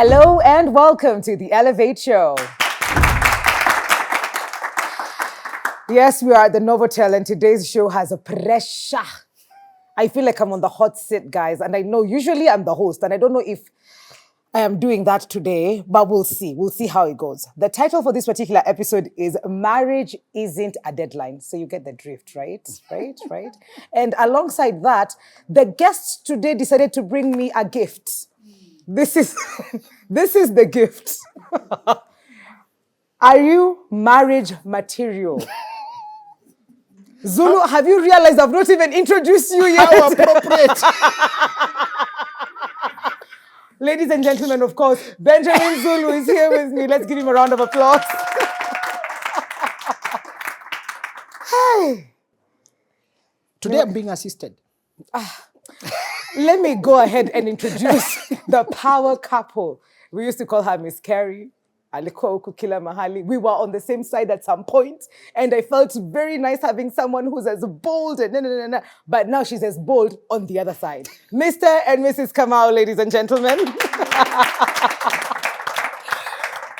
Hello and welcome to the Elevate Show. Yes, we are at the Novotel and today's show has a pressure. I feel like I'm on the hot seat, guys, and I know usually I'm the host and I don't know if I am doing that today, but we'll see. We'll see how it goes. The title for this particular episode is Marriage Isn't a Deadline. So you get the drift, right? Right? And alongside that, the guests today decided to bring me a gift. This is the gift. Are you marriage material? Zulu, have you realized I've not even introduced you yet? How appropriate. Ladies and gentlemen, of course, Benjamin Zulu is here with me. Let's give him a round of applause. Hey. Today I'm being assisted. Let me go ahead and introduce the power couple. We used to call her Miss Kerry. Alikuwa huku kila mahali. We were on the same side at some point, and I felt very nice having someone who's as bold and but now she's as bold on the other side. Mr. and Mrs. Kamau, ladies and gentlemen.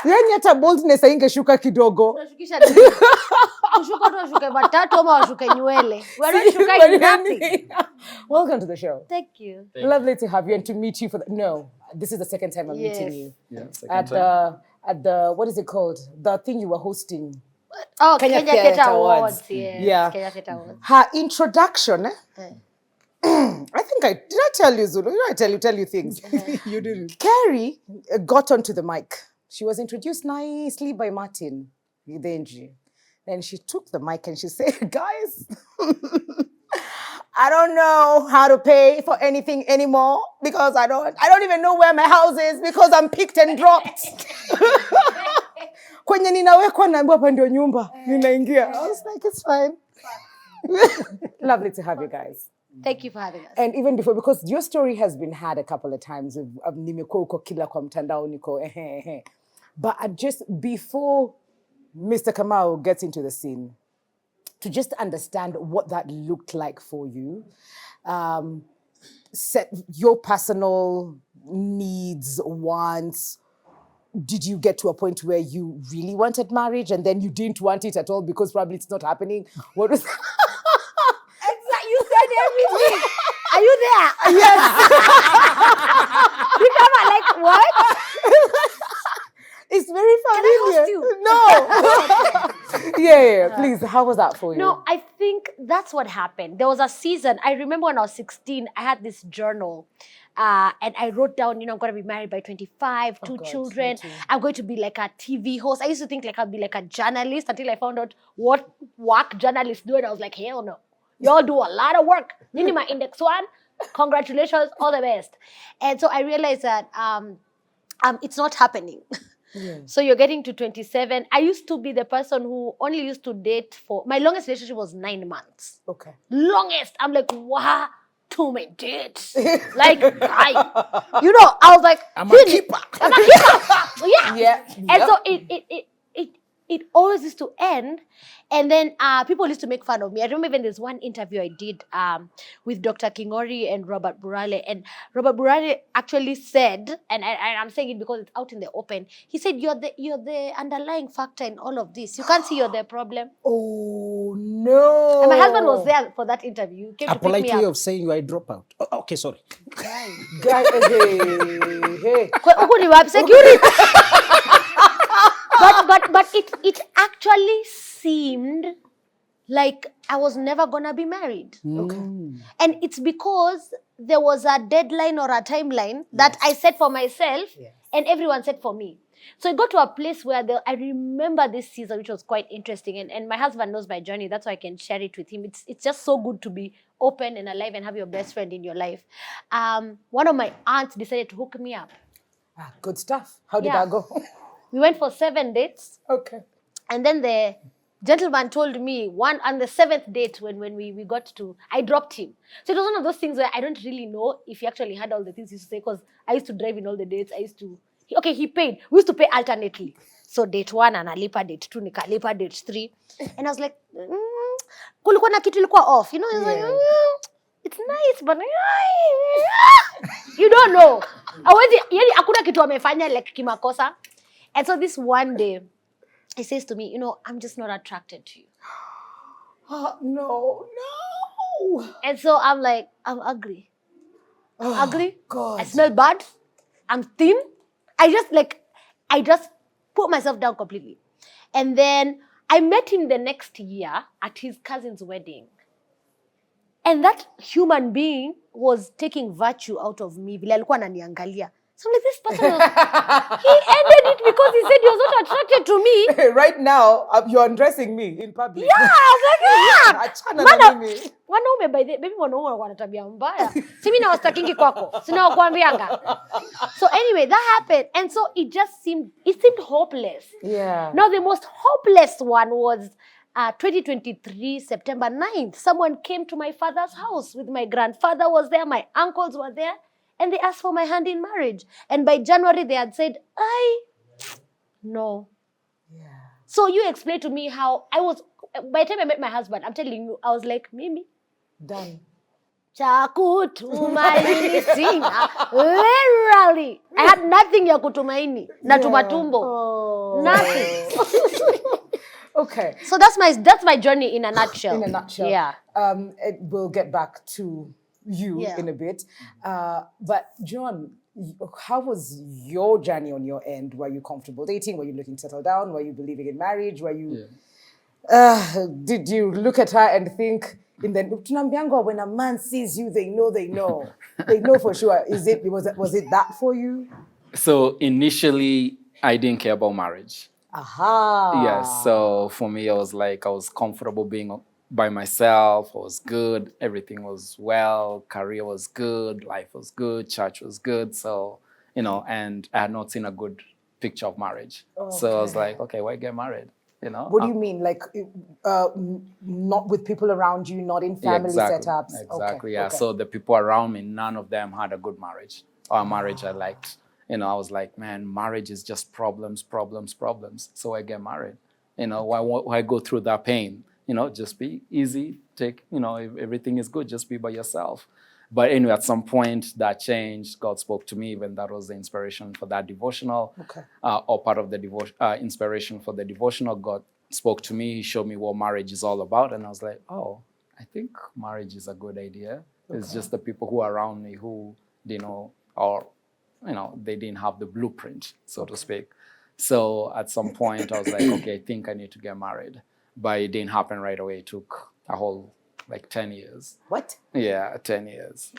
Yani hata boldness haingeshuka kidogo. Welcome to the show. Thank you. Lovely to have you and to meet you for this is the second time I'm meeting you. Yeah, At the what is it called? The thing you were hosting. Oh, Kenya Theatre Awards. Yes. Yeah. Kenya Theatre Awards. Her introduction. I think did I tell you, Zulu? I tell you things. You didn't. Carrie got onto the mic. She was introduced nicely by Martin Yudenji. Then she took the mic and she said, guys, I don't know how to pay for anything anymore because I don't even know where my house is because I'm picked and dropped. Kwenye ninawekwa naambiwa hapa ndio nyumba. Ninaingia. I was like, it's fine. Lovely to have you guys. Thank you for having us. And even before, because your story has been had a couple of times of nimekuwa uko kila kwa mtandao niko But just before Mr. Kamau gets into the scene, to just understand what that looked like for you, set your personal needs, wants. Did you get to a point where you really wanted marriage and then you didn't want it at all because probably it's not happening? What was Exactly. You said everything. Are you there? Yes. You come out like, what? It's very familiar. Can I host you? No. Yeah. Please, how was that for you? No, I think that's what happened. There was a season. I remember when I was 16, I had this journal. And I wrote down, I'm going to be married by 25, two children. I'm going to be like a TV host. I used to think like I'll be like a journalist until I found out what work journalists do. And I was like, hell no. Y'all do a lot of work. Nini my index one. Congratulations, all the best. And so I realized that it's not happening. Yeah. So you're getting to 27. I used to be the person who only used to date for, my longest relationship was 9 months. Okay. Longest. I'm like, wow. To my dates. Like, I was like, I'm a keeper. Yeah. And so it always used to end. And then people used to make fun of me. I remember even there's one interview I did with Dr. Kingori and Robert Burale. And Robert Burale actually said, and I'm saying it because it's out in the open, he said, you're the underlying factor in all of this. You can't see you're the problem. Oh, no. And my husband was there for that interview. He came A to pick me polite way up. of saying you are a dropout. Oh, okay, sorry. Guy, hey. Security. But it actually seemed like I was never gonna be married. Okay. And it's because there was a deadline or a timeline that I set for myself and everyone set for me. So it got to a place where I remember this season, which was quite interesting. And my husband knows my journey. That's why I can share it with him. It's just so good to be open and alive and have your best friend in your life. One of my aunts decided to hook me up. Good stuff. How did that go? We went for 7 dates. Okay. And then the gentleman told me on the 7th date when we got to, I dropped him. So it was one of those things where I don't really know if he actually had all the things he used to say because I used to drive in all the dates. He paid. We used to pay alternately. So date 1 analipa, date 2 nikalipa, date 3. And I was like, kulikuwa na kitu ilikuwa off. It's like, it's nice, but you don't know. Yani hakuna kitu amefanya like kimakosa. And so this one day, he says to me, I'm just not attracted to you. No. And so I'm like, I'm ugly. I'm ugly. God. I smell bad. I'm thin. I just put myself down completely. And then I met him the next year at his cousin's wedding. And that human being was taking virtue out of me. Vile alikuwa ananiangalia. So I'm like, this person he ended it because he said he was not attracted to me. Right now, you're undressing me in public. Yeah, I was like, Achana na mimi. wanaume by the baby wanaume wanakuwa na tabia mbaya. Si mimi nawastakingi kwako. Sina wakuambianga. So anyway, that happened. And so it seemed hopeless. Yeah. Now the most hopeless one was 2023, September 9th. Someone came to my father's house with my grandfather was there, my uncles were there, and they asked for my hand in marriage. And by January, they had said, no. Yeah. So you explained to me how I was, by the time I met my husband, I'm telling you, I was like, Mimi. Done. Chakutumaini sina. Literally. I had nothing ya kutumaini. Na tumatumbo. Oh. Nothing. Okay. So that's my journey in a nutshell. In a nutshell. Yeah. We'll get back to you in a bit. But John, how was your journey on your end? Were you comfortable dating? Were you looking to settle down? Were you believing in marriage? Were you? Did you look at her and think? Tunambiangwa, when a man sees you, they know. They know for sure. Was it that for you? So initially, I didn't care about marriage. Aha. Yes. So for me, I was comfortable being by myself. I was good. Everything was well. Career was good. Life was good. Church was good. So, and I had not seen a good picture of marriage. Okay. So I was like, okay, why get married? What do you mean? Like, not with people around you, not in family setups? Exactly, yeah. Okay. So the people around me, none of them had a good marriage or a marriage I liked. I was like, man, marriage is just problems. So I get married. Why go through that pain? Just be easy. Take, if everything is good, just be by yourself. But anyway, at some point that changed. God spoke to me when that was the inspiration for that devotional. Okay. Or part of the inspiration for the devotional. God spoke to me. He showed me what marriage is all about. And I was like, oh, I think marriage is a good idea. Okay. It's just the people who are around me who, they didn't have the blueprint, so to speak. So at some point I was like, okay, I think I need to get married. But it didn't happen right away. It took a whole 10 years. What? Yeah, 10 years.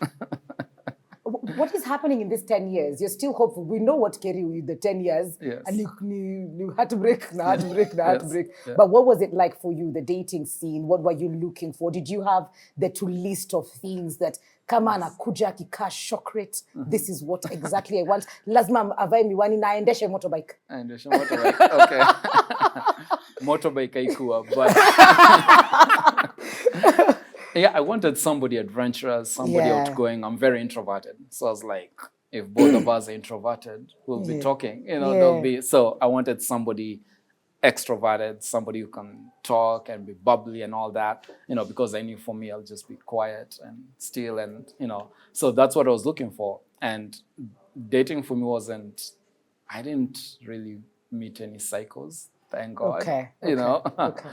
What is happening in these 10 years? You're still hopeful. We know what Kerry with the 10 years. Yes. And you had to break, had to break. Yeah. But what was it like for you, the dating scene? What were you looking for? Did you have the to list of things that, kama anakuja akikaa shock rate, this is what exactly I want. Lazima avae miwani na aendeshe motorbike. Aendeshe motorbike, okay. Motorbike haikuwa, but... Yeah, I wanted somebody adventurous, somebody outgoing. I'm very introverted. So I was like, if both of us are introverted, we'll be talking. There'll be... So I wanted somebody extroverted, somebody who can talk and be bubbly and all that, because I knew for me, I'll just be quiet and still and, So that's what I was looking for. And dating for me I didn't really meet any cycles, thank God. Okay. Okay.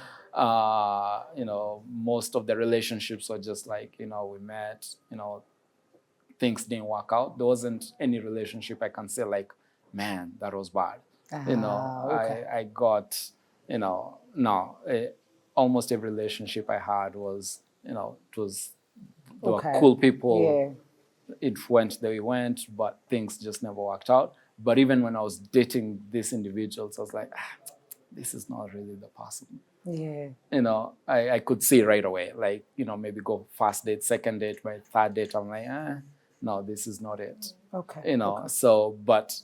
Most of the relationships were just like, we met, things didn't work out. There wasn't any relationship I can say like, man, that was bad. Okay. I got, almost every relationship I had was, they were cool people. Yeah. It went the way it went, but things just never worked out. But even when I was dating these individuals, I was like, this is not really the person. Yeah. I could see right away, like, maybe go first date, second date, by third date, I'm like, no, this is not it. Okay. So, but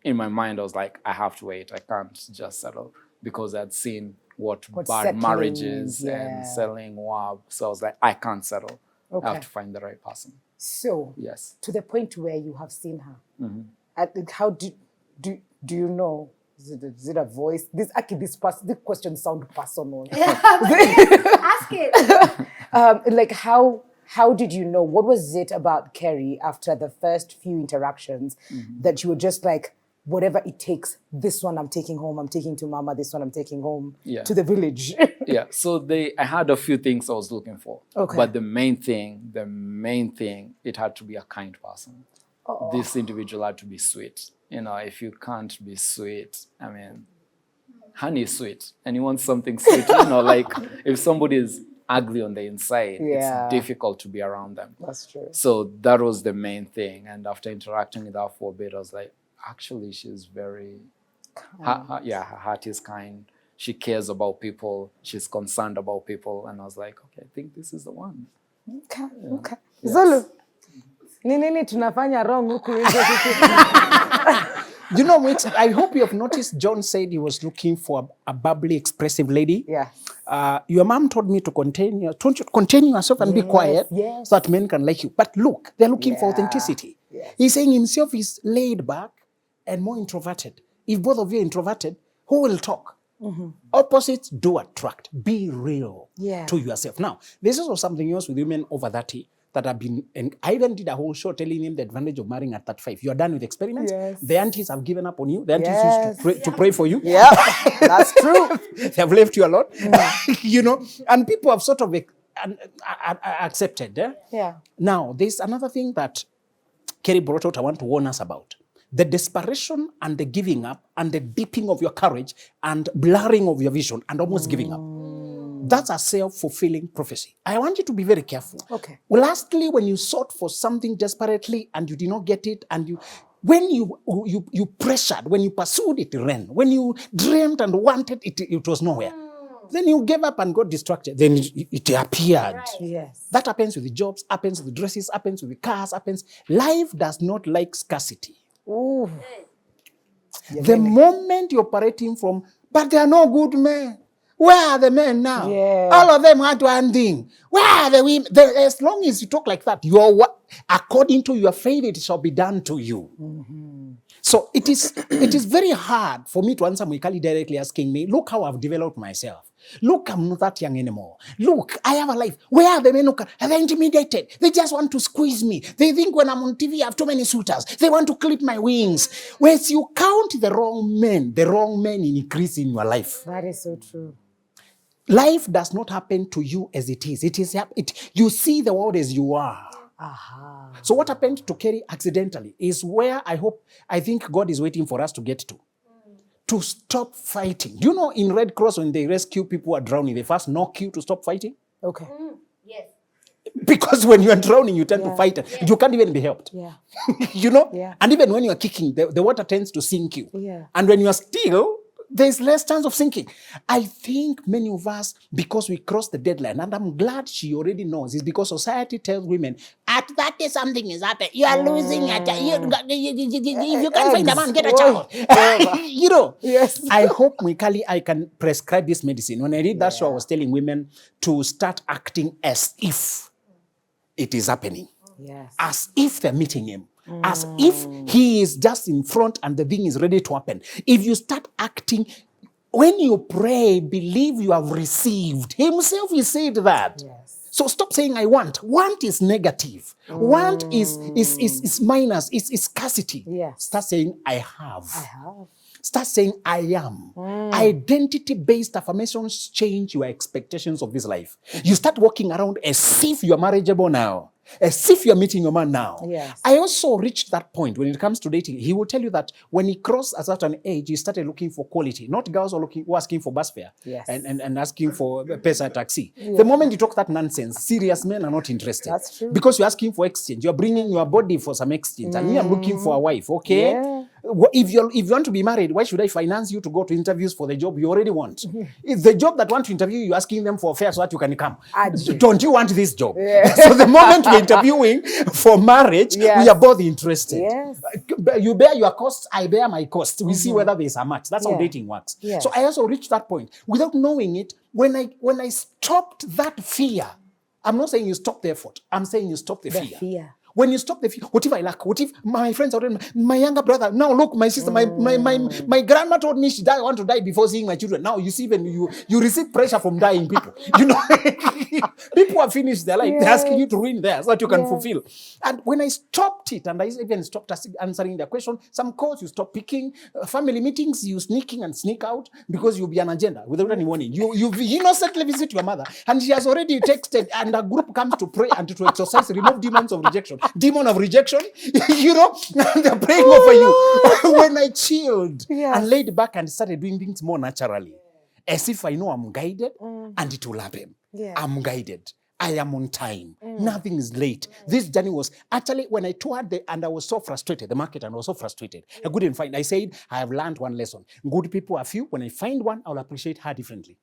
in my mind, I was like, I have to wait. I can't just settle because I'd seen what bad marriages and settling were. So I was like, I can't settle. Okay. I have to find the right person. So, yes, to the point where you have seen her, how do you know? Is it a voice? This question sounds personal. Ask it. Like how how did you know? What was it about Kerry after the first few interactions that you were just like, whatever it takes, this one I'm taking home, I'm taking to mama, this one I'm taking home to the village? Yeah, so I had a few things I was looking for. Okay. But the main thing, it had to be a kind person. This individual had to be sweet. You know, if you can't be sweet, I mean, honey is sweet. And you want something sweet, you know, like if somebody is ugly on the inside, it's difficult to be around them. That's true. So that was the main thing. And after interacting with her for a bit, I was like, actually, she's very, her heart is kind. She cares about people. She's concerned about people. And I was like, okay, I think this is the one. Okay. Zulu, nini tunafanya wrong huku nje? You know, I hope you have noticed John said he was looking for a bubbly, expressive lady. Yeah. Your mom told me to contain yourself and be quiet so that men can like you. But look, they're looking for authenticity. Yes. He's saying himself is laid back and more introverted. If both of you are introverted, who will talk? Opposites do attract. Be real to yourself. Now, there's also something else with women over 30 that have been, and I even did a whole show telling him the advantage of marrying at 35. You're done with experiments. Yes. The aunties have given up on you. The aunties used to pray for you. Yeah, that's true. They have left you alone. You know, and people have sort of accepted. Yeah. Now, there's another thing that Kerry brought out I want to warn us about. The desperation and the giving up and the dipping of your courage and blurring of your vision and almost giving up. That's a self-fulfilling prophecy. I want you to be very careful. Okay. Well, lastly, when you sought for something desperately and you did not get it, and when you pressured, when you pursued it, it ran. When you dreamed and wanted it, it was nowhere. Then you gave up and got distracted. Then it appeared. Right. Yes. That happens with the jobs, happens with the dresses, happens with the cars, happens. Life does not like scarcity. Ooh. The moment you're operating from, but there are no good men. Where are the men now? Yeah. All of them had one thing. Where are the women? As long as you talk like that, according to your faith, it shall be done to you. So it is very hard for me to answer Mwikali directly asking me, look how I've developed myself. Look, I'm not that young anymore. Look, I have a life. Where are the men who are they intimidated? They just want to squeeze me. They think when I'm on TV, I have too many suitors. They want to clip my wings. Whereas you count the wrong men increase in your life. That is so true. Life does not happen to you as it is. You see the world as you are. So what happened to Kerry accidentally is where I think God is waiting for us to get to stop fighting. Do you know in Red Cross when they rescue people who are drowning, they first knock you to stop fighting? Okay. Yes. Because when you are drowning, you tend to fight. You can't even be helped. Yeah. You know? Yeah. And even when you are kicking, the water tends to sink you. Yeah. And when you are still, there's less chance of sinking. I think many of us, because we crossed the deadline, and I'm glad she already knows, is because society tells women, at 30 something is happening. You are losing it. If you can't find a man, get a child. You know? Yes. I hope, Mwikali, I can prescribe this medicine. When I read that show, I was telling women to start acting as if it is happening. Yes. As if they're meeting him. As if he is just in front and the thing is ready to happen. If you start acting, when you pray, believe you have received. Himself, he said that. Yes. So stop saying I want. Want is negative. Want is minus, is scarcity. Yes. Start saying I have. I have. Start saying I am. Identity-based affirmations change your expectations of this life. You start walking around as if you are marriageable now. As if you're meeting your man now. Yes. I also reached that point when it comes to dating. He will tell you that when he crossed a certain age, he started looking for quality. Not girls who are asking for bus fare and asking for pesa taxi. The moment you talk that nonsense, serious men are not interested. That's true. Because you're asking for exchange. You're bringing your body for some exchange. And me, I'm looking for a wife, okay? Yeah. If you want to be married, why should I finance you to go to interviews for the job you already want? It's the job that want to interview you, asking them for a fare so that you can come. Don't you want this job? Yeah. So the moment we're interviewing for marriage, we are both interested. Yes. You bear your costs, I bear my costs. We see whether there's a match. That's how dating works. Yes. So I also reached that point without knowing it. When I stopped that fear, I'm not saying you stop the effort. I'm saying you stop the fear. When you stop the fear, what if I lack? What if my friends already, my younger brother, now look, my sister, my grandma told me I want to die before seeing my children. Now you see when you receive pressure from dying people. You know, People have finished their life. They're asking you to ruin theirs so that you can fulfill. And when I stopped it, and I even stopped answering their question, some calls you stop picking, family meetings you sneaking and sneak out because you'll be an agenda without any warning. You innocently visit your mother, and she has already texted, and a group comes to pray and to exorcise, remove demons of rejection. Demon of rejection, and they're praying over you. When I chilled and laid back and started doing things more naturally, as if I know I'm guided and it will happen. I'm guided. I am on time. Nothing is late. This journey was actually, when I toured and I was so frustrated, the market, and I was so frustrated. I couldn't find, I said, I have learned one lesson. Good people are few. When I find one, I'll appreciate her differently.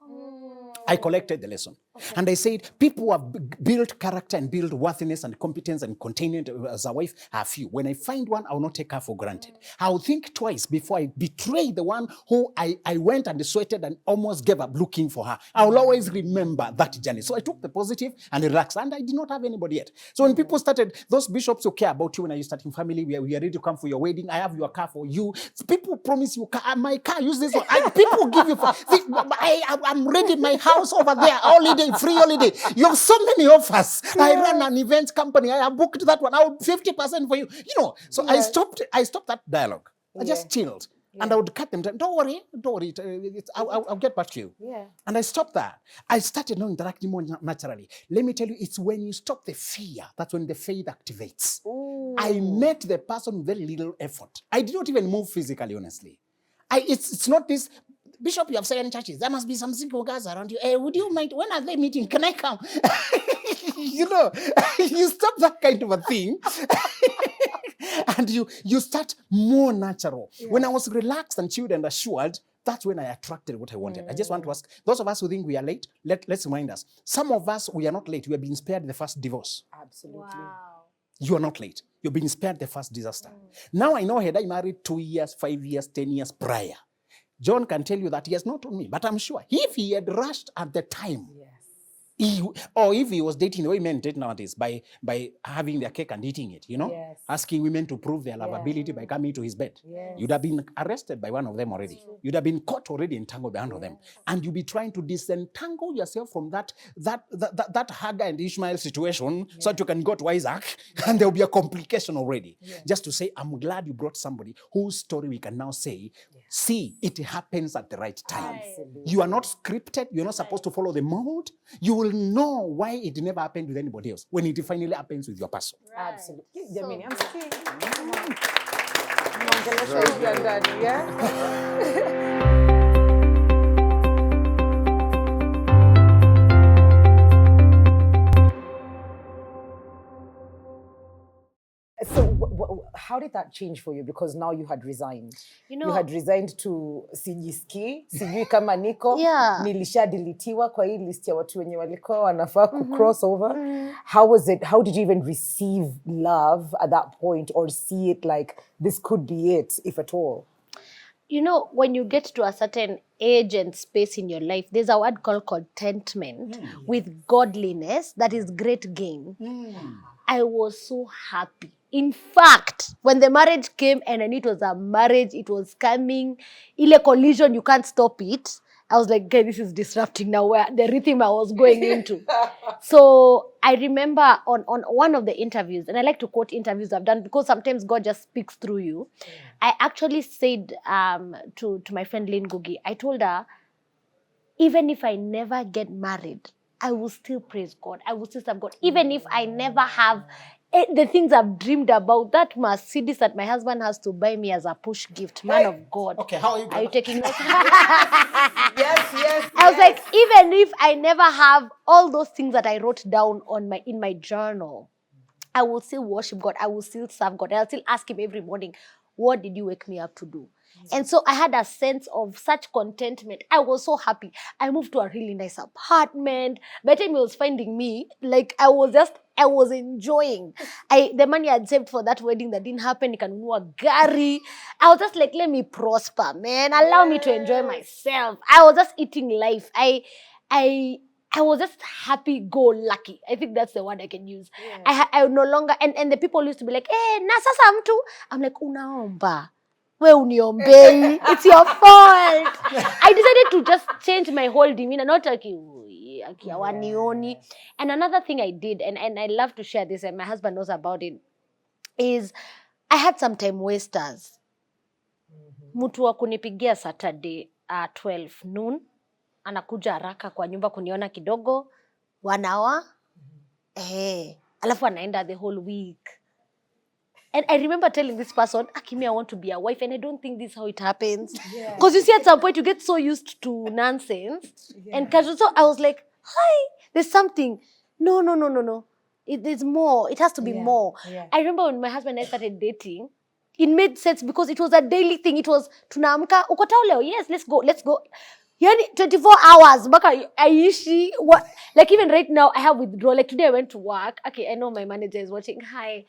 I collected the lesson. And I said, people who have built character and built worthiness and competence and containment as a wife are few. When I find one, I will not take her for granted. I'll think twice before I betray the one who I went and sweated and almost gave up looking for her. I will always remember that journey. So I took the positive and relaxed, and I did not have anybody yet. So when people started, those bishops who care about you when are you starting family, we are ready to come for your wedding, I have your car for you. People promise you, my car, use this one. People give you, I'm ready, my house over there, holiday, free holiday. You have so many offers. I run an event company. I have booked that one. I'll 50% for you. So I stopped that dialogue. I just chilled. And I would cut them down. Don't worry. I'll get back to you. And I stopped that. I started now interacting more naturally. Let me tell you, it's when you stop the fear, that's when the faith activates. I met the person with very little effort. I did not even move physically, honestly. It's not this, Bishop, you have 7 churches. There must be some single guys around you. Hey, would you mind, when are they meeting? Can I come? You stop that kind of a thing. And you start more natural. When I was relaxed and chilled and assured, that's when I attracted what I wanted. I just want to ask, those of us who think we are late, let's remind us. Some of us, we are not late. We have been spared the first divorce. Absolutely. Wow. You are not late. You've been spared the first disaster. Now I know, had I married 2 years, 5 years, 10 years prior, John can tell you that he has not told me, but I'm sure if he had rushed at the time, or if he was dating the way men date nowadays, by having their cake and eating it, asking women to prove their lovability by coming to his bed, you'd have been arrested by one of them already. You'd have been caught already entangled by one of them, and you'd be trying to disentangle yourself from that Hagar and Ishmael situation, so that you can go to Isaac, and there will be a complication already. Just to say, I'm glad you brought somebody whose story we can now say, see, it happens at the right time. You are not scripted. You're not supposed to follow the mold. You will know why it never happened with anybody else when it finally happens with your person. Absolutely. Jamini, I'm saying. Congratulations, yeah? So how did that change for you? Because now you had resigned. You had resigned to sijiski, sijui kama niko, nilishadilitiwa kwa hii list ya watu wenye walikuwa wanafaa cross over. How was it? How did you even receive love at that point, or see it like this could be it, if at all? When you get to a certain age and space in your life, there's a word called contentment with godliness that is great gain. I was so happy. In fact, when the marriage came and I knew it was a marriage, it was coming, ile collision, you can't stop it. I was like, okay, this is disrupting now where the rhythm I was going into. So I remember on one of the interviews, and I like to quote interviews I've done because sometimes God just speaks through you. I actually said to my friend Lynn Gugi, I told her, even if I never get married, I will still praise God. I will still serve God. Even if I never have the things I've dreamed about, that Mercedes that my husband has to buy me as a push gift, man of God. Okay, how are you? Are you taking notes? Yes. I was like, even if I never have all those things that I wrote down in my journal, I will still worship God. I will still serve God. I'll still ask Him every morning, what did you wake me up to do? And so I had a sense of such contentment. I was so happy. I moved to a really nice apartment. By the time he was finding me, like I was enjoying. The money I had saved for that wedding that didn't happen, I can a gari. I was just like, let me prosper, man. Allow me to enjoy myself. I was just eating life. I was just happy-go-lucky. I think that's the word I can use. I no longer, and the people used to be like, hey, na sasa mtu. I'm like, unaomba. It's your fault. I decided to just change my whole demeanor. Not like, wanioni. And another thing I did, and I love to share this, and my husband knows about it, is I had some time wasters. Mtu wa kunipigia Saturday 12 noon, anakuja haraka kwa nyumba kuniona kidogo, 1 hour, alafu anaenda the whole week. And I remember telling this person, Akimi, I want to be a wife, and I don't think this is how it happens. Because you see, at some point, you get so used to nonsense. And casual, so I was like, hi, there's something. No. There's more. It has to be more. I remember when my husband and I started dating, it made sense because it was a daily thing. It was, tunaamka, uko tao leo? Yes, let's go. Yani 24 hours, baka aishi. Like even right now, I have withdrawal. Like today I went to work. Okay, I know my manager is watching. Hi.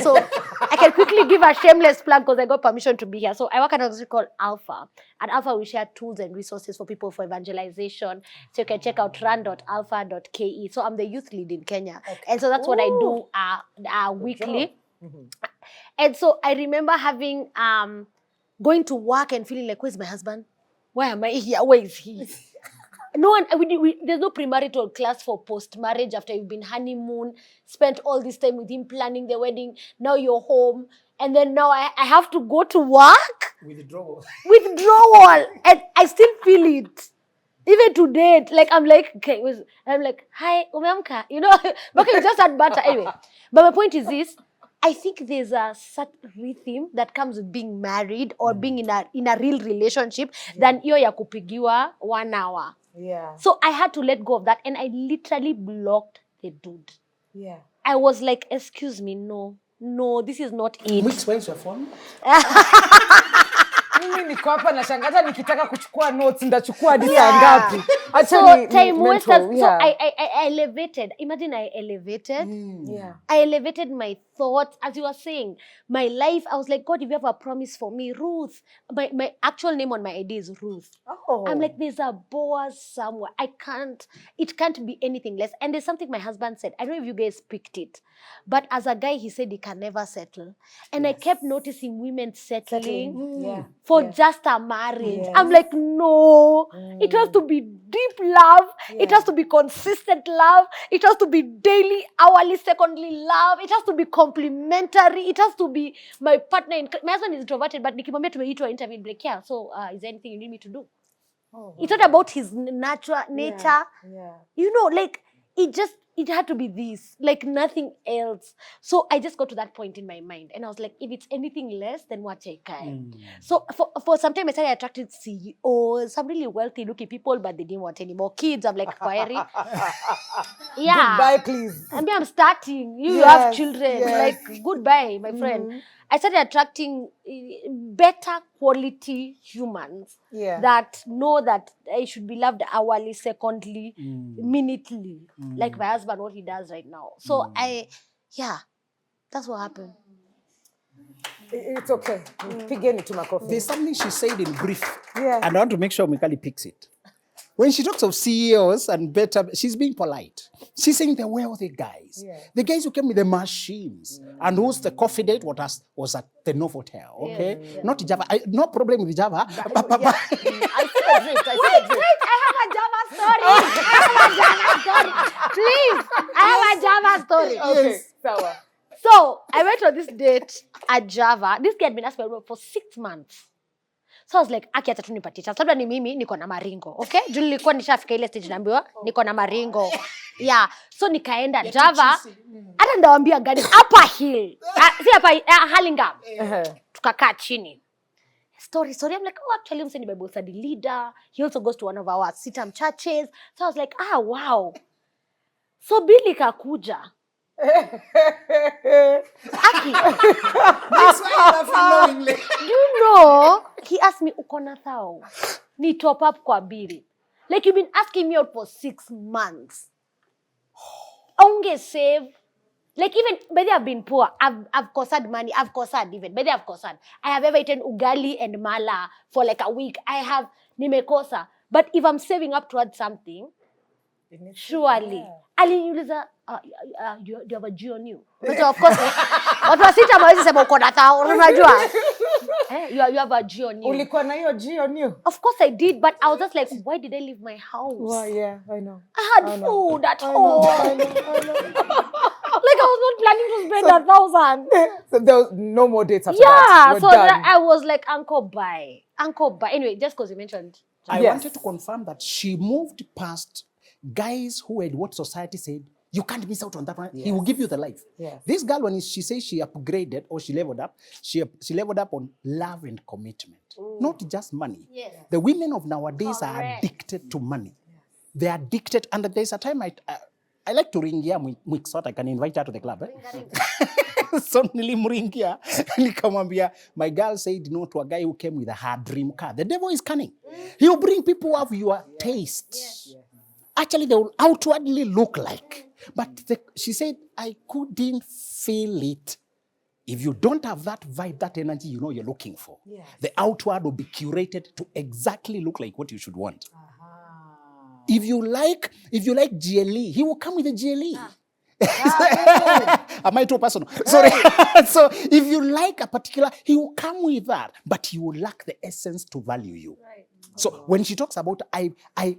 So I can quickly give a shameless plug because I got permission to be here. So I work at an organization called Alpha. At Alpha, we share tools and resources for people for evangelization. So you can check out run.alpha.ke. So I'm the youth lead in Kenya. Okay. And so that's what I do weekly. And so I remember having, going to work and feeling like, where's my husband? Why am I here? Where is he? No one, there's no premarital class for post-marriage after you've been honeymoon, spent all this time with him planning the wedding. Now you're home. And then now I have to go to work. Withdrawal. And I still feel it. Even today, like I'm like, okay, I'm like, hi, umeamka. You know, because you just had butter. Anyway, but my point is this. I think there's a certain rhythm that comes with being married or being in a real relationship than iyo ya kupigiwa 1 hour. Yeah. So I had to let go of that, and I literally blocked the dude. Yeah. I was like, excuse me, no, this is not it. Which where's your phone? Mimi niko hapa nashangaza nikitaka kuchukua notes ndachukua hadi saa ngapi. So time wasters. So I elevated. Imagine I elevated. I elevated my thoughts. As you were saying, my life, I was like, God, if you have a promise for me, Ruth. My actual name on my ID is Ruth. Oh. I'm like, there's a Boaz somewhere. It can't be anything less. And there's something my husband said. I don't know if you guys picked it. But as a guy, he said he can never settle. And I kept noticing women settling for just a marriage. Yes. I'm like, no. It has to be deep love. It has to be consistent love. It has to be daily, hourly, secondly love. It has to be complementary. It has to be my partner. My husband is introverted, but nikimwambia tumeitwa interview, like, yeah, so is there anything you need me to do? Oh, it's not about his natural nature. Yeah. You know, like, it had to be this, like nothing else. So I just got to that point in my mind. And I was like, if it's anything less, then what I can. So for some time, I started attracting CEOs, some really wealthy looking people, but they didn't want any more kids. I'm like, Kerry. Yeah. Goodbye, please. I mean, I'm starting. You have children. Like, goodbye, my friend. I started attracting better quality humans that know that I should be loved hourly, secondly, minutely, like my husband, what he does right now. So that's what happened. It's okay. Pigeni to my coffee. There's something she said in brief, and I want to make sure Mikali picks it. When she talks of CEOs and better, she's being polite. She's saying the wealthy guys. The guys who came with the machines and who's the coffee date was at the Novotel, okay? Not Java. No problem with Java. I have a Java story. Please, I have a Java story. Okay, Sawa. So, I went on this date at Java. This guy had been asked for 6 months. So I was like, aki hata tu nipatie chance. Labda ni mimi niko na maringo, okay? Juu nilikuwa nishafika ile stage naambiwa niko na maringo. Yeah. So nikaenda Java. Hata ndawaambia gani upper hill. Si hapa Hurlingham. Tukakaa chini. Story. I'm like, oh, actually I'm saying Bible study leader. He also goes to one of our Sitam churches. So I was like, wow. So Billy kakuja. Aki. That's why you're laughing knowingly. You know, he asked me, uko na thao? Ni top up kwa bili. Like, you've been asking me out for 6 months. Unge save. Like, even, by the I've been poor. I've costed money. I've costed even. By the I've costed. I have ever eaten ugali and mala for like a week. I have nimekosa. But if I'm saving up towards something, surely. Aliniuliza, do you have a G on you? Of course, watu wa sita hawezi sema uko na thao, unajua? You have a G on you. Ulikuwa na hiyo G on you? Of course I did, but I was just like, why did I leave my house? Well, yeah, I know. I had food at home. I know. Like I was not planning to spend 1,000. So there was no more dates after that. Yeah, We're so done. I was like, Uncle, bye. Uncle, bye. Anyway, just because you mentioned. I Yes. wanted to confirm that she moved past guys who had what society said, you can't miss out on that one. He will give you the life. Yes. This girl, when she says she upgraded or she leveled up, she leveled up on love and commitment, not just money. Yes. The women of nowadays are Correct. addicted to money. They are addicted, and there's a time I like to ring here so I can invite her to the club. So nilimringia nikamwambia, my girl said no to a guy who came with her dream car. The devil is cunning. He will bring people of your taste. Actually, they will outwardly look like. But she said, I couldn't feel it. If you don't have that vibe, that energy, you know you're looking for. Yes. The outward will be curated to exactly look like what you should want. If you like GLE, he will come with a GLE. Am I too personal? Sorry. So if you like a particular, he will come with that, but he will lack the essence to value you. Right. So when she talks about I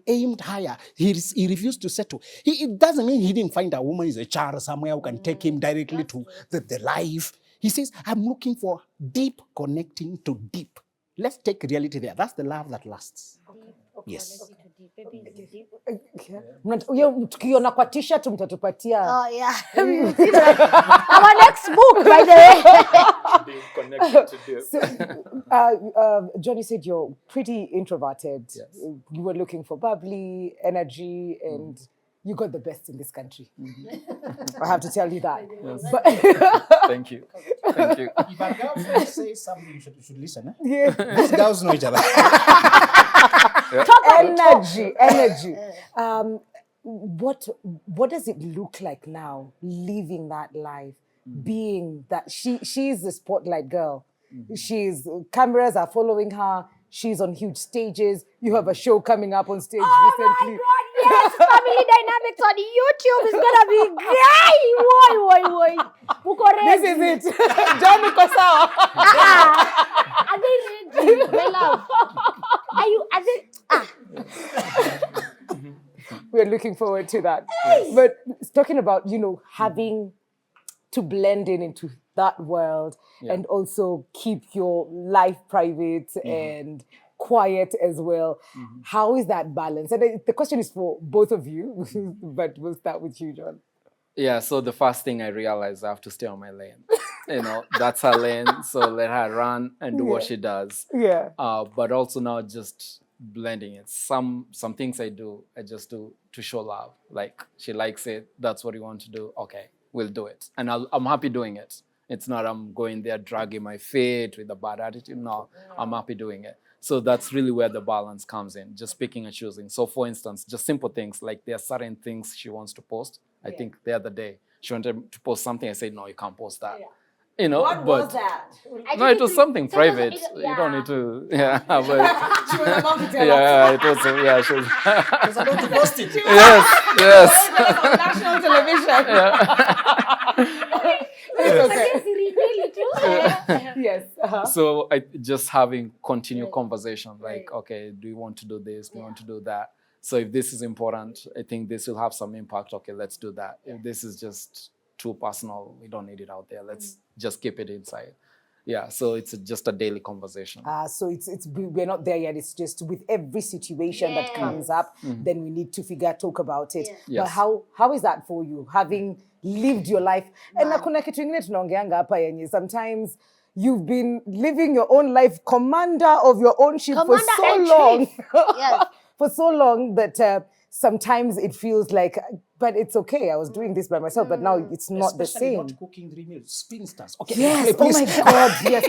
aimed higher, he refused to settle. It doesn't mean he didn't find a woman is a child somewhere who can take him directly to the life. He says, I'm looking for deep connecting to deep. Let's take reality there. That's the love that lasts. Yes. Tukiona kwa t-shirt mtatupatia. Oh, yeah. Our next book, by the way. Being connected to deep. So, Johnny said you're pretty introverted. Yes. You were looking for bubbly energy, and you got the best in this country. I have to tell you that. Yes. But Thank you. Thank you. If a girlfriend says something, you should listen. Eh? yeah. These girls know each other. Energy. What does it look like now, living that life, being that she's the spotlight girl. She's cameras are following her. She's on huge stages. You have a show coming up on stage recently. My God, yes! Family Dynamics on YouTube is gonna be great! Woi. Uko ready? This is it. John Nikosawa. Are they ready? My love. Are they? We're looking forward to that. But talking about, having to blend into that world and also keep your life private and quiet as well. How is that balance? And the question is for both of you, but we'll start with you, John. Yeah, so the first thing I realized, I have to stay on my lane. That's her lane, so let her run and do what she does. Yeah. But also now just blending it. Some things I do, I just do to show love. Like, she likes it, that's what you want to do, okay, we'll do it. And I'm happy doing it. It's not I'm going there dragging my feet with a bad attitude. No, I'm happy doing it. So that's really where the balance comes in, just picking and choosing. So for instance, just simple things, like there are certain things she wants to post. I think the other day, she wanted to post something. I said, no, you can't post that. What was that? No, it was something private. You don't need to, but She was about to tell us. yeah, it was, she was, Because I don't post it. yes. On national television. It's okay. Yes. So I just having continued conversation, like, okay, do you want to do this? Do you want to do that? So if this is important, I think this will have some impact. Okay, let's do that. If this is just too personal, we don't need it out there. Let's just keep it inside. Yeah, so it's just a daily conversation. So we're not there yet. It's just with every situation that comes up, then we need to talk about it. Yes. But how is that for you, having lived your life? And kuna kitu ingine tunaongeanga hapa yenye sometimes you've been living your own life, commander of your own ship for so long. Yes. For so long that sometimes it feels like, but it's okay. I was doing this by myself, but now it's not the Especially same. not cooking 3 meals, spinsters. Okay, Yes. please. Oh my God. Yes.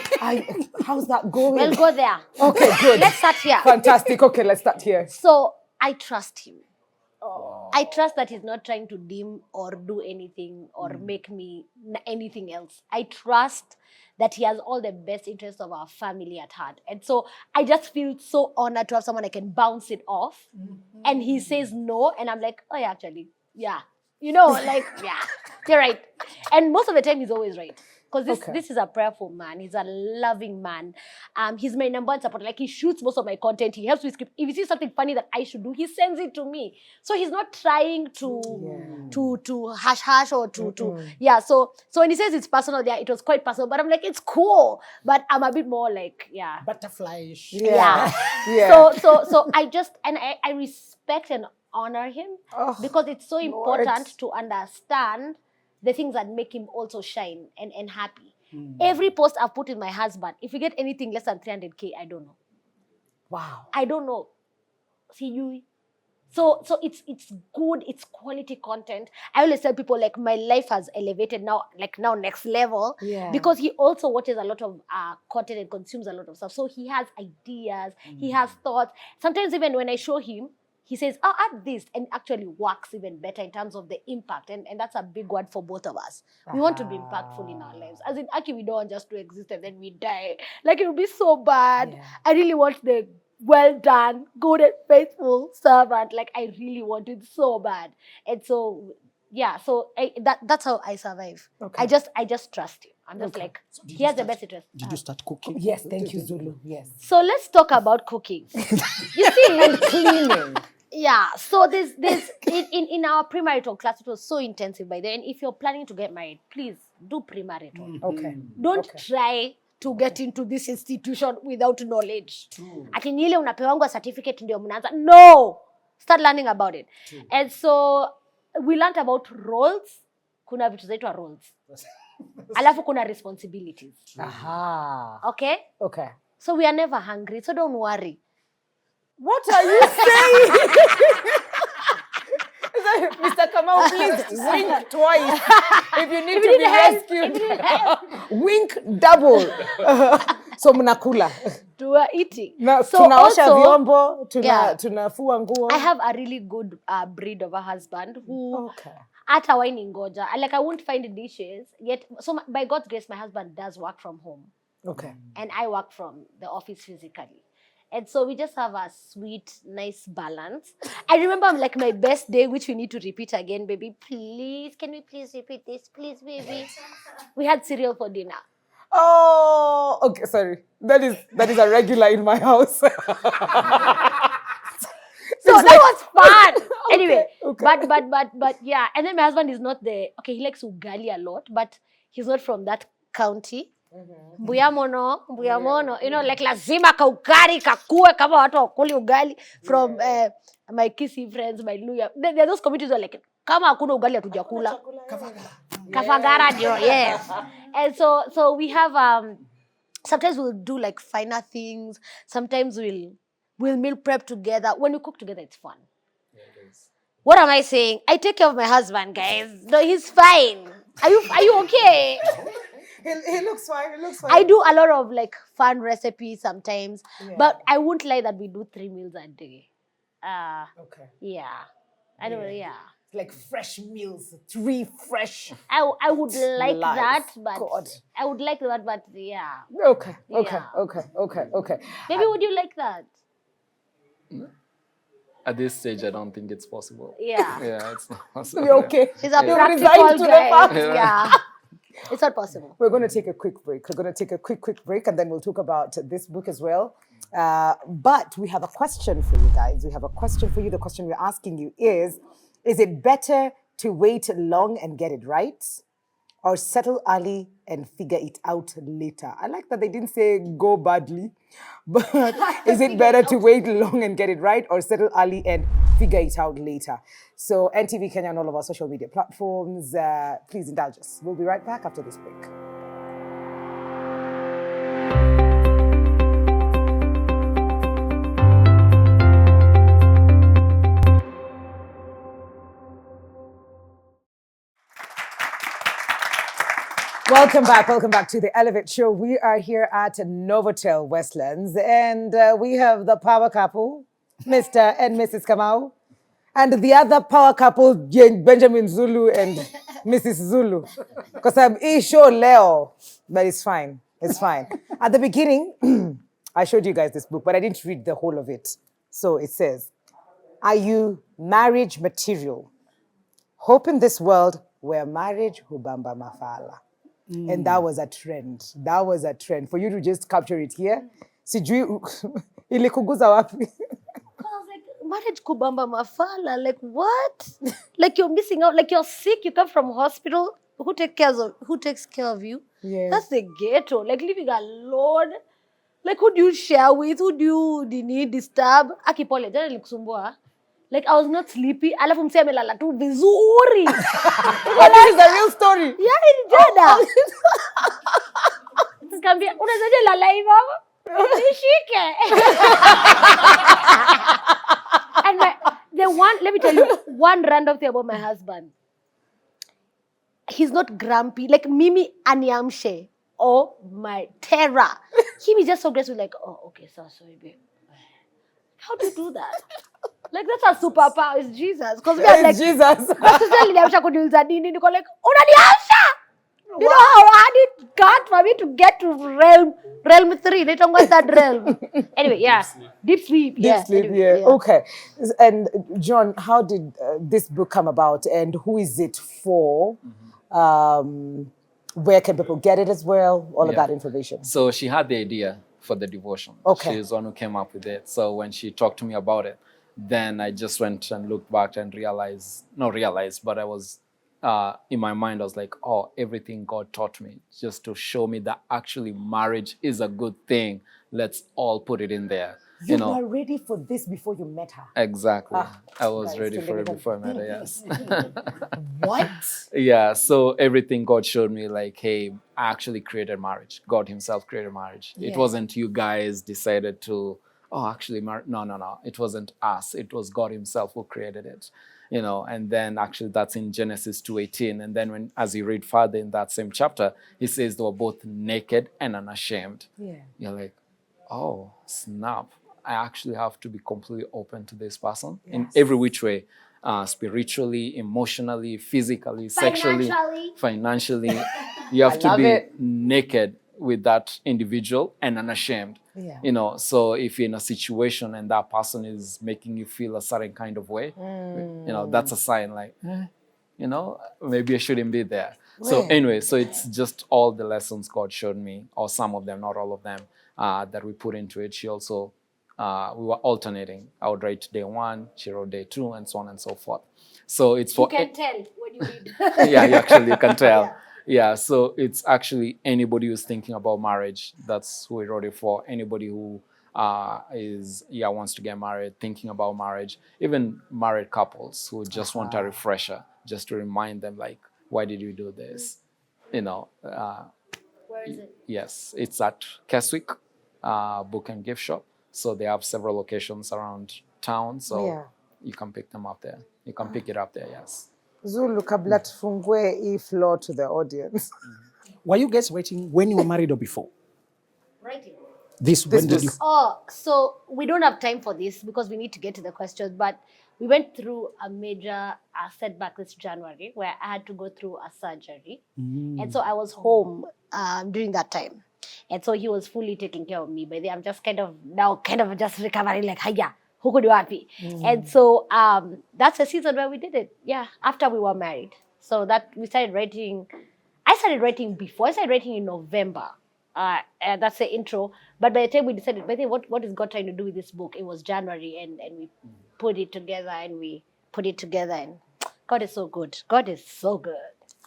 How's that going? We'll go there. Okay, good. Let's start here. Fantastic. Okay, let's start here. So I trust him. I trust that he's not trying to dim or do anything or make me anything else. I trust that he has all the best interests of our family at heart. And so I just feel so honored to have someone I can bounce it off. And he says no. And I'm like, oh yeah, actually, yeah. Like, yeah, you're right. And most of the time he's always right. Because Okay. this is a prayerful man. He's a loving man. He's my number one supporter. Like, he shoots most of my content. He helps with script. If he sees something funny that I should do, he sends it to me. So he's not trying to hush or to yeah. So when he says it's personal, yeah, it was quite personal. But I'm like, it's cool. But I'm a bit more like, yeah. Butterfly-ish. Yeah. Yeah. So I just, and I respect and honor him because it's so important to understand the things that make him also shine and happy. Every post I've put with my husband, if we get anything less than 300K, I don't know. Wow. I don't know. See you. So it's good, it's quality content. I always tell people, like, my life has elevated now, like now next level. Yeah. Because he also watches a lot of content and consumes a lot of stuff. So he has ideas, he has thoughts. Sometimes even when I show him, he says, "Oh, add this," and actually works even better in terms of the impact. And that's a big word for both of us. We want to be impactful in our lives. As in, actually, we don't want just to exist and then we die. Like, it would be so bad. Yeah. I really want the well done, good and faithful servant. Like, I really want it so bad. And so, yeah, so that's how I survive. Okay. I just trust him. I'm just like, he has the best interest. Did you start cooking? Yes, thank you, Zulu. Yes. So let's talk about cooking. You see, Cleaning. yeah. So there's in our premarital class, it was so intensive by then. If you're planning to get married, please do premarital. Okay. Don't try to get into this institution without knowledge. Ati ni ile unapewangwa certificate ndio mnaanza. No! Start learning about it. And so we learned about roles. Kuna vitu zaitwa roles. Alafu kuna responsibilities. Aha. Okay? Okay. So we are never hungry, so don't worry. What are you saying? Mr. Kamau, please wink twice. If you need to be rescued, wink double. So mnakula. We are eating. Na So tunaosha also, vyombo, yeah. tunafua nguo. I have a really good breed of a husband who Okay. hata waini ngoja. Like, I won't find dishes yet. So by God's grace, my husband does work from home. Okay. And I work from the office physically. And so we just have a sweet, nice balance. I remember, like, my best day, which we need to repeat again, baby. Please, can we please repeat this? Please, baby. We had cereal for dinner. Oh, okay, sorry. That is a regular in my house. So that was fun. Anyway, okay. but yeah. And then my husband is not okay, he likes ugali a lot, but he's not from that county. Mbuya mono. You know, like, lazima kaukari kakue kama watu wakuli ugali from my Kisi friends, my Luya. There are those communities who are like, kama hakuna ugali hatujakula. Kafagara ndio, yes. And so we have sometimes we'll do like finer things. Okay. We'll meal prep together. When we cook together, it's fun. Yeah, it is. What am I saying? I take care of my husband, guys. No, he's fine. Are you okay? He looks fine. He looks fine. I do a lot of like fun recipes sometimes, but I won't lie that we do 3 meals a day. Okay. Yeah. I don't. Yeah. Like fresh meals, 3 fresh. I would like Life. that, but God. I would like that, but yeah. Okay. Yeah. Maybe would you like that? At this stage, I don't think it's possible. Yeah. Yeah, it's not possible. You're okay. He's a You practical resigned to the guy. fact. Yeah. It's not possible. We're going to take a quick break. We're going to take a quick break, and then we'll talk about this book as well. But we have a question for you guys. We have a question for you. The question we're asking you is it better to wait long and get it right, or settle early and figure it out later? I like that they didn't say go badly, but is it better to wait long and get it right, or settle early and figure it out later? So NTV Kenya on all of our social media platforms. Please indulge us. We'll be right back after this break. Welcome back to the Elevate Show. We are here at Novotel Westlands, and we have the power couple, Mr. and Mrs. Kamau, and the other power couple, Benjamin Zulu and Mrs. Zulu. Because I'm show Leo, but it's fine. It's fine. At the beginning, I showed you guys this book, but I didn't read the whole of it. So it says, are you marriage material? Hope in this world where marriage hubamba mafala. And that was a trend. That was a trend. For you to just capture it here, sijui ilikuguza wapi? I was like, marriage kubamba mafala. Like, what? Like, you're missing out. Like, you're sick. You come from hospital. Who takes care of you? Yeah. That's the ghetto. Like, living alone. Like, who do you share with? Who do you need disturb? Akipole, jana nilikusumbua. Like, I was not sleepy. Alafu msee amelala tu vizuri. But this is a real story. Yeah, ni jana. Tusikambia, unazaje lala hivyo? Nishike. And let me tell you, one random thing about my husband. He's not grumpy. Like, Mimi aniamshe. Oh, my terror. He was just so graceful, like, oh, okay, sorry, babe. How do you do that? Like, that's a superpower. It's Jesus. Because we are like, Jesus. unaniamsha. You know how hard it got for me to get to realm 3. They don't want that realm. Anyway, yeah. Deep sleep. Deep sleep, Anyway, yeah. Okay. And John, how did this book come about and who is it for? Where can people get it as well? All of that information. So she had the idea for the devotion. Okay. She's the one who came up with it. So when she talked to me about it, then I just went and looked back and but I was, in my mind, I was like, oh, everything God taught me, just to show me that actually marriage is a good thing. Let's all put it in there. You were ready for this before you met her. Exactly. I was guys, ready for it before I met her, yes. What? Yeah, so everything God showed me, like, hey, I actually created marriage. God himself created marriage. Yeah. It wasn't you guys decided to, actually, no. It wasn't us. It was God himself who created it. And then actually that's in Genesis 2:18. And then as you read further in that same chapter, he says they were both naked and unashamed. Yeah. You're like, oh, snap. I actually have to be completely open to this person in every which way, spiritually, emotionally, physically, sexually, financially. You have to be naked with that individual and unashamed. Yeah. So if you're in a situation and that person is making you feel a certain kind of way, that's a sign like, maybe I shouldn't be there. So anyway, so it's just all the lessons God showed me, or some of them, not all of them, that we put into it. She also, we were alternating. I would write day 1, she wrote day 2, and so on and so forth. So it's for... You can tell when you read. Yeah, you can tell. Yeah, so it's actually anybody who's thinking about marriage. That's who we wrote it for. Anybody who wants to get married, thinking about marriage. Even married couples who just want a refresher, just to remind them, like, why did you do this? Where is it? Yes, it's at Keswick Book and Gift Shop. So they have several locations around town. So you can pick them up there. You can pick it up there, yes. Zulu, kabla tufungue hii floor to the audience. Were you guys waiting when you were married or before? Writing. When did you? Oh, so we don't have time for this because we need to get to the questions. But we went through a major setback this January where I had to go through a surgery. And so I was home during that time. And so he was fully taking care of me. By then, I'm just kind of just recovering, like, hiya, who could you happy? And so that's the season where we did it. Yeah, after we were married. So that we started writing. I started writing before. I started writing in November. And that's the intro. But by the time we decided, what is God trying to do with this book? It was January, and we put it together, and God is so good. God is so good.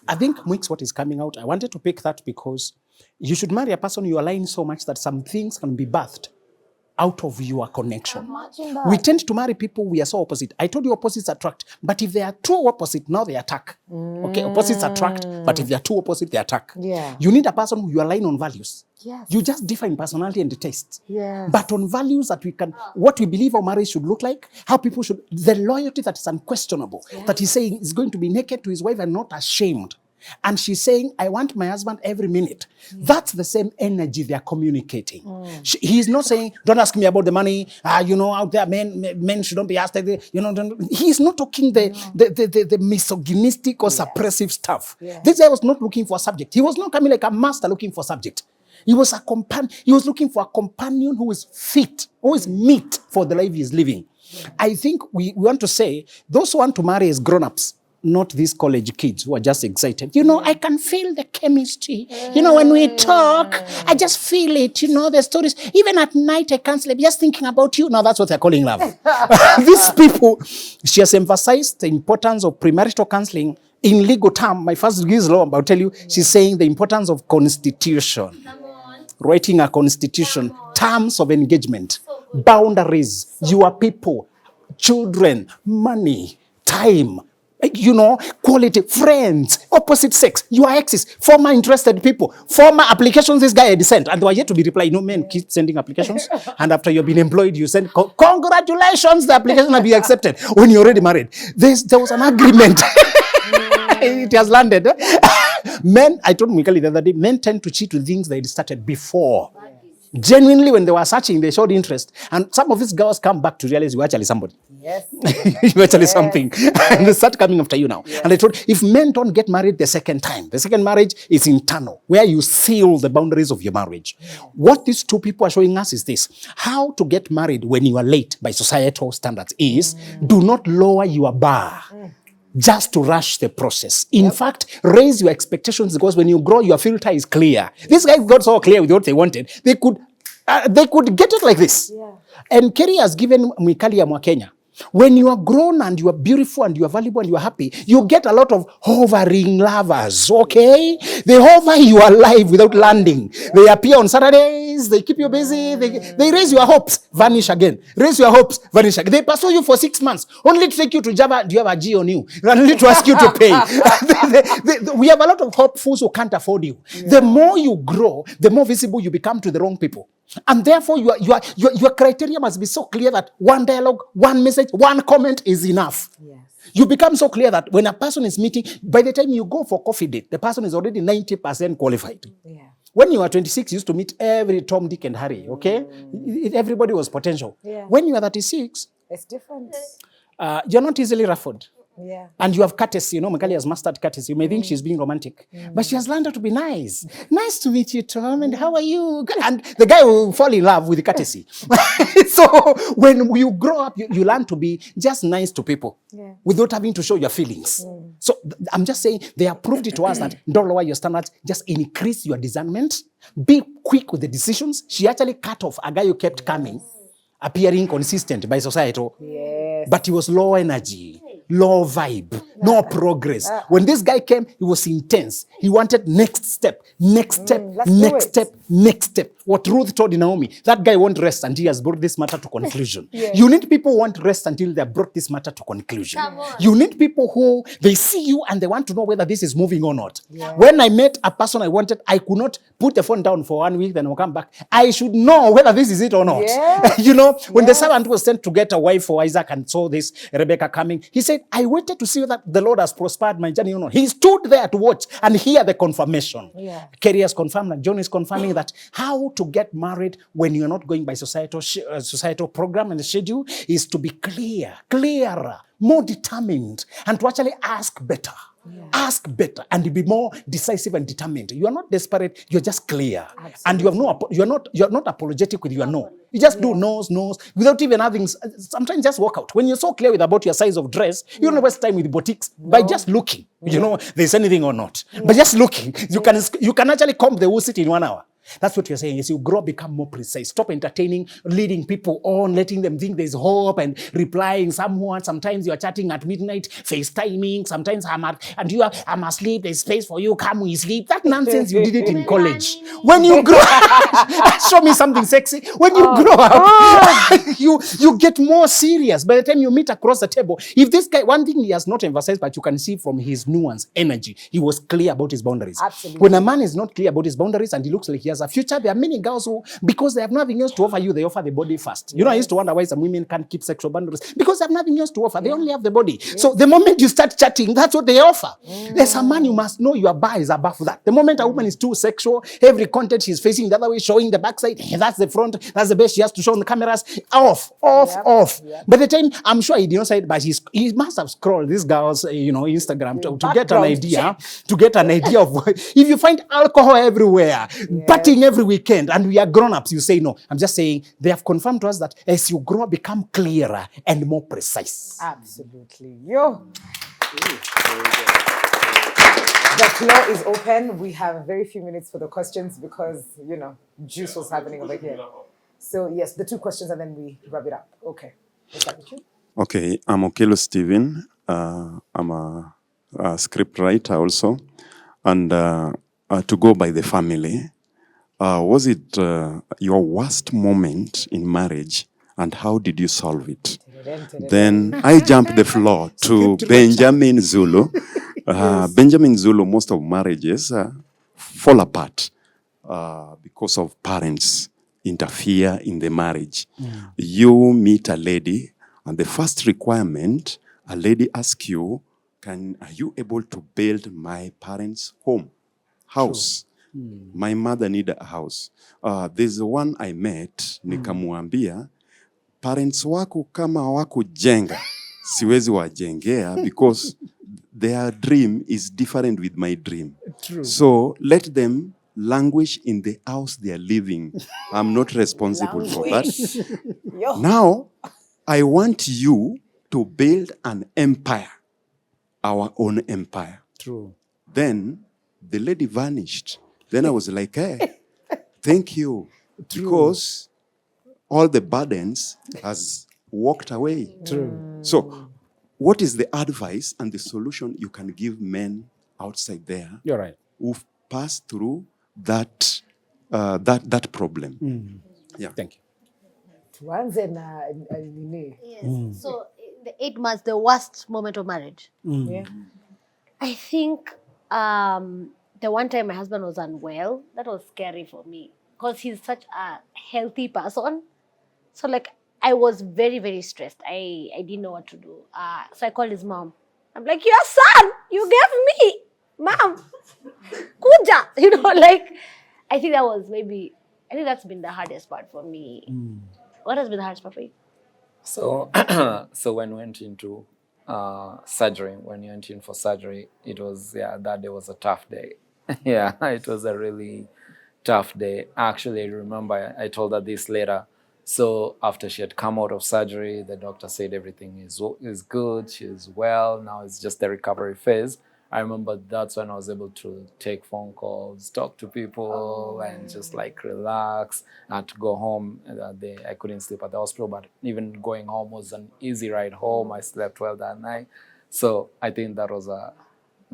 I think Mwix, what is coming out, I wanted to pick that because you should marry a person you align so much that some things can be birthed out of your connection. We tend to marry people we are so opposite. I told you opposites attract, but if they are too opposite, now they attack. Okay, opposites attract, but if they are too opposite, they attack. Yeah. You need a person who you align on values. Yes. You just differ in personality and tastes. Yes. But on values that we can, what we believe our marriage should look like, how people should, the loyalty that is unquestionable, that he's saying is going to be naked to his wife and not ashamed. And she's saying, I want my husband every minute. That's the same energy they're communicating. He's not saying, don't ask me about the money. Out there, men shouldn't be asked. He's not talking the misogynistic or suppressive stuff. Yeah. This guy was not looking for a subject. He was not coming like a master looking for a subject. He was He was looking for a companion who is fit, who is meet for the life he is living. I think we want to say, those who want to marry as grown-ups, not these college kids who are just excited. You know, I can feel the chemistry. You know, when we talk, I just feel it. You know, the stories. Even at night, I can't sleep just thinking about you. Now that's what they're calling love. These people, she has emphasized the importance of premarital counseling in legal term. My first degree is law, but I'll tell you, she's saying the importance of constitution. Writing a constitution, terms of engagement, boundaries, your people, children, money, time, you know, quality, friends, opposite sex, your exes, former interested people, former applications this guy had sent, and they were yet to be replied. You know, men keep sending applications, and after you've been employed, you send, congratulations, the application will be accepted. When you're already married, there was an agreement. It has landed. Men, I told Mikali the other day, men tend to cheat with things they started before. Genuinely, when they were searching, they showed interest. And some of these girls come back to realize you're actually somebody. Yes. You're actually something. And they start coming after you now. And I told, if men don't get married the second time, the second marriage is internal, where you seal the boundaries of your marriage. What these two people are showing us is this. How to get married when you are late by societal standards is, do not lower your bar. Just to rush the process. In fact, raise your expectations, because when you grow, your filter is clear. These guys got so clear with what they wanted. They could get it like this. Yeah. And Kerry has given Mikali ya Mwakenya. When you are grown and you are beautiful and you are valuable and you are happy, you get a lot of hovering lovers, okay? They hover your life without landing. They appear on Saturdays, they keep you busy, they raise your hopes, vanish again. Raise your hopes, vanish again. They pursue you for 6 months, only to take you to Java. Do you have a G on you? Only to ask you to pay. We have a lot of hopefuls who can't afford you. Yeah. The more you grow, the more visible you become to the wrong people. And therefore, your criteria must be so clear that one dialogue, one message, one comment is enough. Yes. You become so clear that when a person is meeting, by the time you go for coffee date, the person is already 90% qualified. Yeah. When you were 26, you used to meet every Tom, Dick, and Harry, okay? Everybody was potential. Yeah. When you are 36, it's different. You're not easily ruffled. Yeah. And you have courtesy, you know, Mikali has mastered courtesy. You may think she's being romantic, but she has learned how to be nice. Nice to meet you, Tom, and how are you? And the guy will fall in love with the courtesy. So when you grow up, you learn to be just nice to people without having to show your feelings. So I'm just saying, they have proved it to us that don't lower your standards, just increase your discernment, be quick with the decisions. She actually cut off a guy who kept coming, appearing consistent by society, but he was low energy. Low vibe, no progress. When this guy came, he was intense. He wanted next step, next step, next step, next step. What Ruth told Naomi, that guy won't rest until he has brought this matter to conclusion. You need people who won't rest until they have brought this matter to conclusion. You need people who, they see you and they want to know whether this is moving or not. When I met a person I wanted, I could not put the phone down for 1 week, then I'll come back. I should know whether this is it or not. You know, when the servant was sent to get a wife for Isaac and saw this Rebecca coming, he said, I waited to see whether the Lord has prospered my journey or not. He stood there to watch and hear the confirmation. Kerry has confirmed, and John is confirming that how to get married when you're not going by societal program and schedule is to be clearer, more determined, and to actually ask better. Ask better and be more decisive and determined. You are not desperate, you're just clear. And you have you're not apologetic with your no. You just do no's without even having, sometimes just walk out. When you're so clear about your size of dress, you don't waste time with boutiques by just looking. You know, there's anything or not. But just looking, you can actually comb the whole city in 1 hour. That's what you're saying. Is you grow, become more precise. Stop entertaining, leading people on, letting them think there's hope, and replying somewhat. Sometimes you're chatting at midnight, FaceTiming. Sometimes I'm asleep. There's space for you. Come, we sleep. That nonsense, you did it in college. When you grow, show me something sexy. When you grow up, you get more serious. By the time you meet across the table, if this guy, one thing he has not emphasized, but you can see from his nuance, energy, he was clear about his boundaries. Absolutely. When a man is not clear about his boundaries and he looks like he has a future, there are many girls who, because they have nothing else to offer you, they offer the body first. You know, I used to wonder why some women can't keep sexual boundaries, because they have nothing else to offer. They only have the body. So the moment you start chatting, that's what they offer. There's a man, you must know your bar is above that. The moment a woman is too sexual, every content she's facing the other way, showing the backside, that's the front, that's the best she has to show on the cameras. Off. By the time, I'm sure he did not say it, but he must have scrolled this girl's, Instagram to get an idea, of if you find alcohol everywhere, partying every weekend, and we are grown-ups, you say no. I'm just saying they have confirmed to us that as you grow, become clearer and more precise. Absolutely. Yo. The floor is open. We have very few minutes for the questions because, juice was happening over here. So, yes, the two questions and then we wrap it up. Okay. Let's start with you. Okay, I'm Okelo Steven. I'm a script writer also. And to go by the family, was it your worst moment in marriage and how did you solve it? Then I jump the floor to Benjamin Zulu. Benjamin Zulu, most of marriages fall apart because of parents interfere in the marriage. You meet a lady, and the first requirement, a lady asks you, are you able to build my parents' house? My mother needed a house. There's one I met, nikamwambia, parents wako kama wakujenga, siwezi wajengea because their dream is different with my dream. True. So let them languish in the house they are living. I'm not responsible for that. Now, I want you to build an empire, our own empire. True. Then the lady vanished. Then I was like, hey, thank you. Because all the burdens has walked away. True. So what is the advice and the solution you can give men outside there You're right. who've passed through that problem? Yeah. Thank you. Tuanze na nini? Yes. So, in the 8 months, the worst moment of marriage. Yeah. I think the one time my husband was unwell, that was scary for me because he's such a healthy person. So like I was very, very stressed. I didn't know what to do. So I called his mom. I'm like, your son, you gave me, mom, kuja. Like I think that's been the hardest part for me. What has been the hardest part for you? So, so when we went into surgery, when you went in for surgery, it was, that day was a tough day. Yeah, it was a really tough day. Actually, I remember I told her this later. So after she had come out of surgery, the doctor said everything is good, she's well, now it's just the recovery phase. I remember that's when I was able to take phone calls, talk to people, and just like relax. I had to go home that day. I couldn't sleep at the hospital, but even going home was an easy ride home. I slept well that night. So I think that was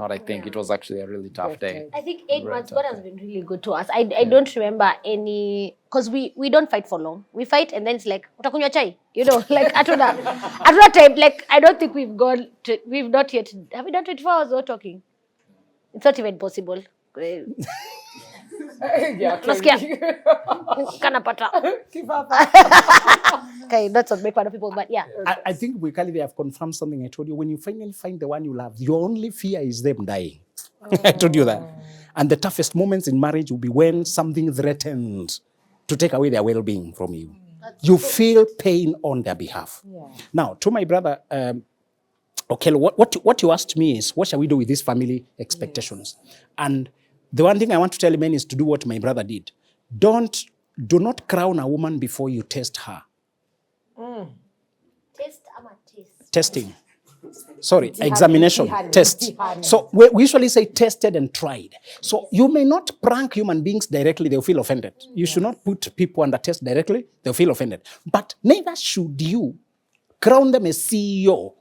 it was actually a really tough day. I think 8 months, God has been really good to us. I don't remember any, because we don't fight for long. We fight and then it's like, utakunywa chai? Like at that time, like I don't think we've not yet, have we done 24 hours of talking? It's not even possible. Yeah, Nasikia? Kanapata. Okay, not to make fun of people, but yeah. I think we clearly have confirmed something I told you. When you finally find the one you love, your only fear is them dying. I told you that. And the toughest moments in marriage will be when something threatens to take away their well-being from you. You feel pain on their behalf. Yeah. Now, to my brother, okay, what you asked me is, what shall we do with these family expectations? Yes. And the one thing I want to tell men is to do what my brother did. Do not crown a woman before you test her. Testing. Sorry, examination, test. So we usually say tested and tried. So you may not prank human beings directly, they'll feel offended. You should not put people under test directly, they'll feel offended. But neither should you crown them as CEO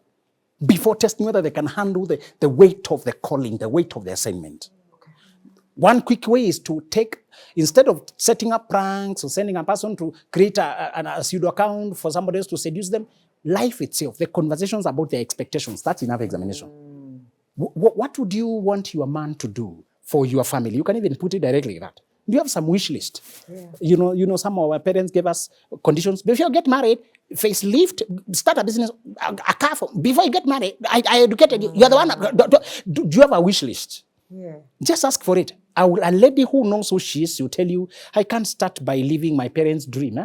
before testing whether they can handle the weight of the calling, the weight of the assignment. One quick way is to take, instead of setting up pranks or sending a person to create a pseudo account for somebody else to seduce them, life itself, the conversations about their expectations, that's enough examination. What would you want your man to do for your family? You can even put it directly like that. Do you have some wish list? Yeah. You know, some of our parents gave us conditions. Before you get married, facelift, start a business, a car. Before you get married, I educated you. You're the one. Do you have a wish list? Yeah. Just ask for it. A lady who knows who she is will tell you, I can't start by living my parents' dream.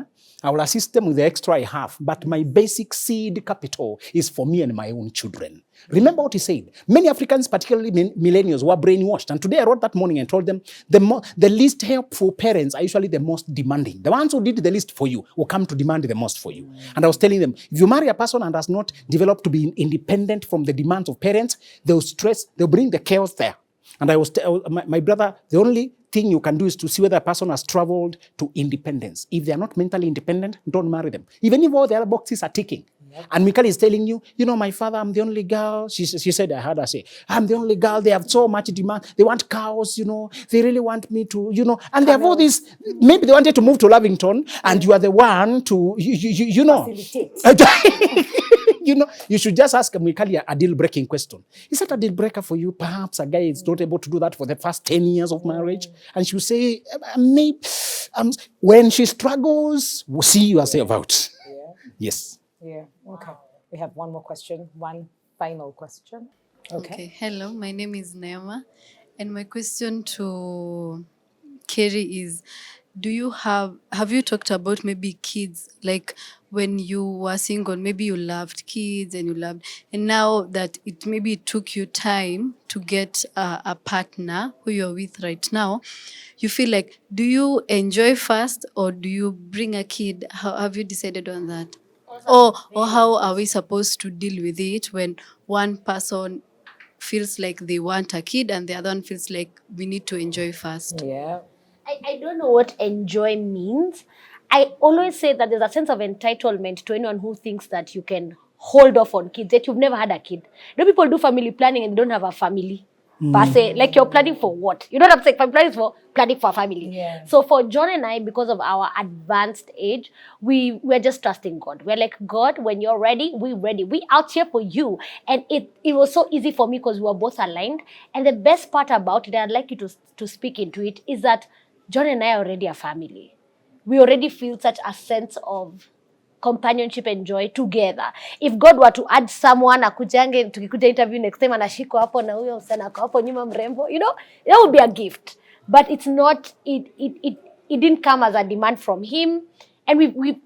I will assist them with the extra I have, but my basic seed capital is for me and my own children. Remember what he said. Many Africans, particularly millennials, were brainwashed. And today I wrote that morning and told them the least helpful parents are usually the most demanding. The ones who did the least for you will come to demand the most for you. And I was telling them, if you marry a person and has not developed to be independent from the demands of parents, they'll bring the chaos there. And I was my brother, the only thing you can do is to see whether a person has traveled to independence. If they are not mentally independent, don't marry them. Even if all the other boxes are ticking. Yep. And Mikali is telling you, my father, I'm the only girl. She said, I heard her say, I'm the only girl. They have so much demand. They want cows, They really want me to, And they have all this. Maybe they wanted to move to Lavington, and you are the one to, Facilitate. You should just ask Mikali a deal-breaking question. Is that a deal-breaker for you? Perhaps a guy is not able to do that for the first 10 years of marriage. And she will say, maybe, when she struggles, we'll see yourself out. Yeah. Yes. Yeah. Okay. We have one more question. One final question. Okay. Hello, my name is Neema. And my question to Kerry is, have you talked about maybe kids, like when you were single, maybe you loved kids and now that it took you time to get a partner who you're with right now, you feel like, do you enjoy first or do you bring a kid? How have you decided on that? Or how are we supposed to deal with it when one person feels like they want a kid and the other one feels like we need to enjoy first? Yeah. I don't know what enjoy means. I always say that there's a sense of entitlement to anyone who thinks that you can hold off on kids, yet you've never had a kid. People do family planning and they don't have a family. Per se, like you're planning for what? You know what I'm saying? Planning is for planning for a family. Yeah. So for John and I, because of our advanced age, we're just trusting God. We're like, God, when you're ready, we're ready. We're out here for you. And it was so easy for me because we were both aligned. And the best part about it, I'd like you to speak into it, is that John and I are already a family. We already feel such a sense of companionship and joy together. If God were to add someone akujange tukikuja interview next time anashiko hapo na huyo msana hapo nyuma mrembo, that would be a gift. But it's not, it didn't come as a demand from him. And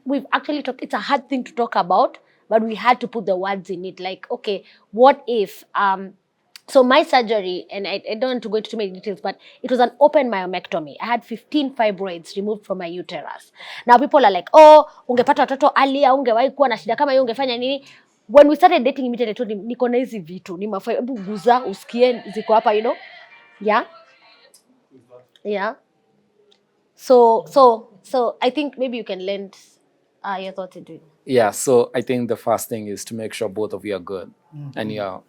we've actually talked, it's a hard thing to talk about, but we had to put the words in it. Like, okay, what if, so my surgery, and I don't want to go into too many details, but it was an open myomectomy. I had 15 fibroids removed from my uterus. Now people are like, ungepata watoto earlier, ungewahi kuwa na shida kama hiyo, ungefanya nini? When we started dating, immediately I told him, niko na hizi vitu, ni mafai, ebu guza, usikie, ziko hapa, Yeah. Yeah. So I think maybe you can lend your thoughts into it. Yeah, so I think the first thing is to make sure both of you are good and you're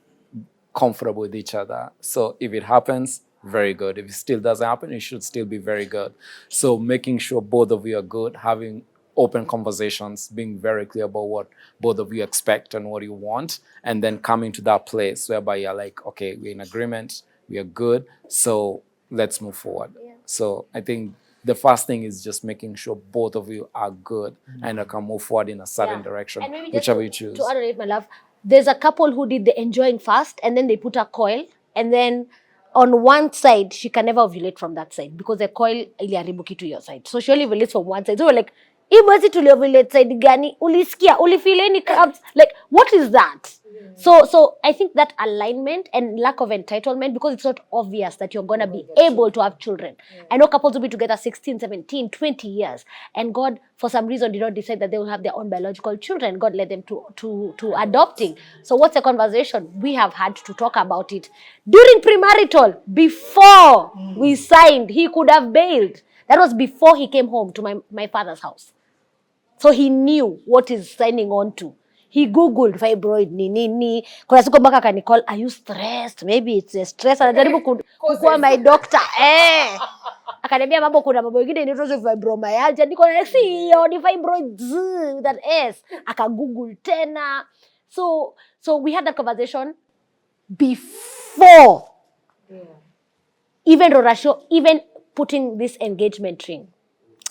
comfortable with each other. So if it happens, very good. If it still doesn't happen, it should still be very good. So making sure both of you are good, having open conversations, being very clear about what both of you expect and what you want, and then coming to that place whereby you're like, okay, we're in agreement, we are good, so let's move forward. Yeah. So I think the first thing is just making sure both of you are good and can move forward in a certain direction, whichever you choose. To add on it, my love, there's a couple who did the enjoying first, and then they put a coil, and then on one side, she can never ovulate from that side because the coil iliharibu kitu your side. So she only ovulates from one side. So we're like, hii mwezi tuliovulate side gani? Ulisikia? Ulifeel any cramps? Like, what is that? So I think that alignment and lack of entitlement, because it's not obvious that you're going to be able to have children. I know couples will be together 16, 17, 20 years. And God, for some reason, did not decide that they will have their own biological children. God led them to adopting. So what's the conversation? We have had to talk about it. During premarital, before we signed, he could have bailed. That was before he came home to my father's house. So he knew what he's signing on to. He Googled fibroid nini. Kuna siku mpaka akanicall, are you stressed? Maybe it's a stress. Anajaribu kukuwa my doctor. Akaniambia mambo, kuna mambo mengine inaitwa fibromyalgia. Niko na hiyo ni fibroid with an S. Akagoogle tena. So we had that conversation before. Even Rorasho, even putting this engagement ring.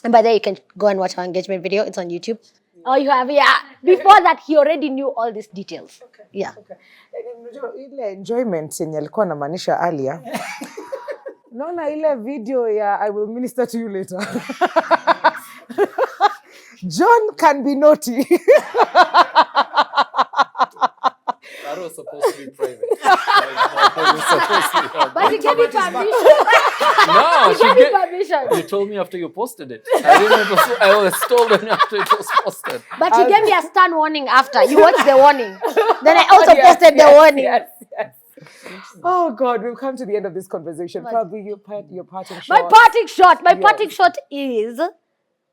And by the way, you can go and watch our engagement video. It's on YouTube. Oh, you have, yeah. Before that, he already knew all these details. Okay. Yeah. Okay. Ile enjoyment yenye alikuwa anamaanisha earlier. Naona ile video ya I will minister to you later. John can be naughty. That was supposed to be private. That was supposed to be public. But he gave you permission. No, He gave you permission. you told me after you posted it. I didn't know it was, I was told only after it was posted. But he gave me a stern warning after. You watched the warning. Then I also posted the warning. Yes. Oh God, we've come to the end of this conversation. Probably your parting shot. My parting shot. My Yes. parting shot is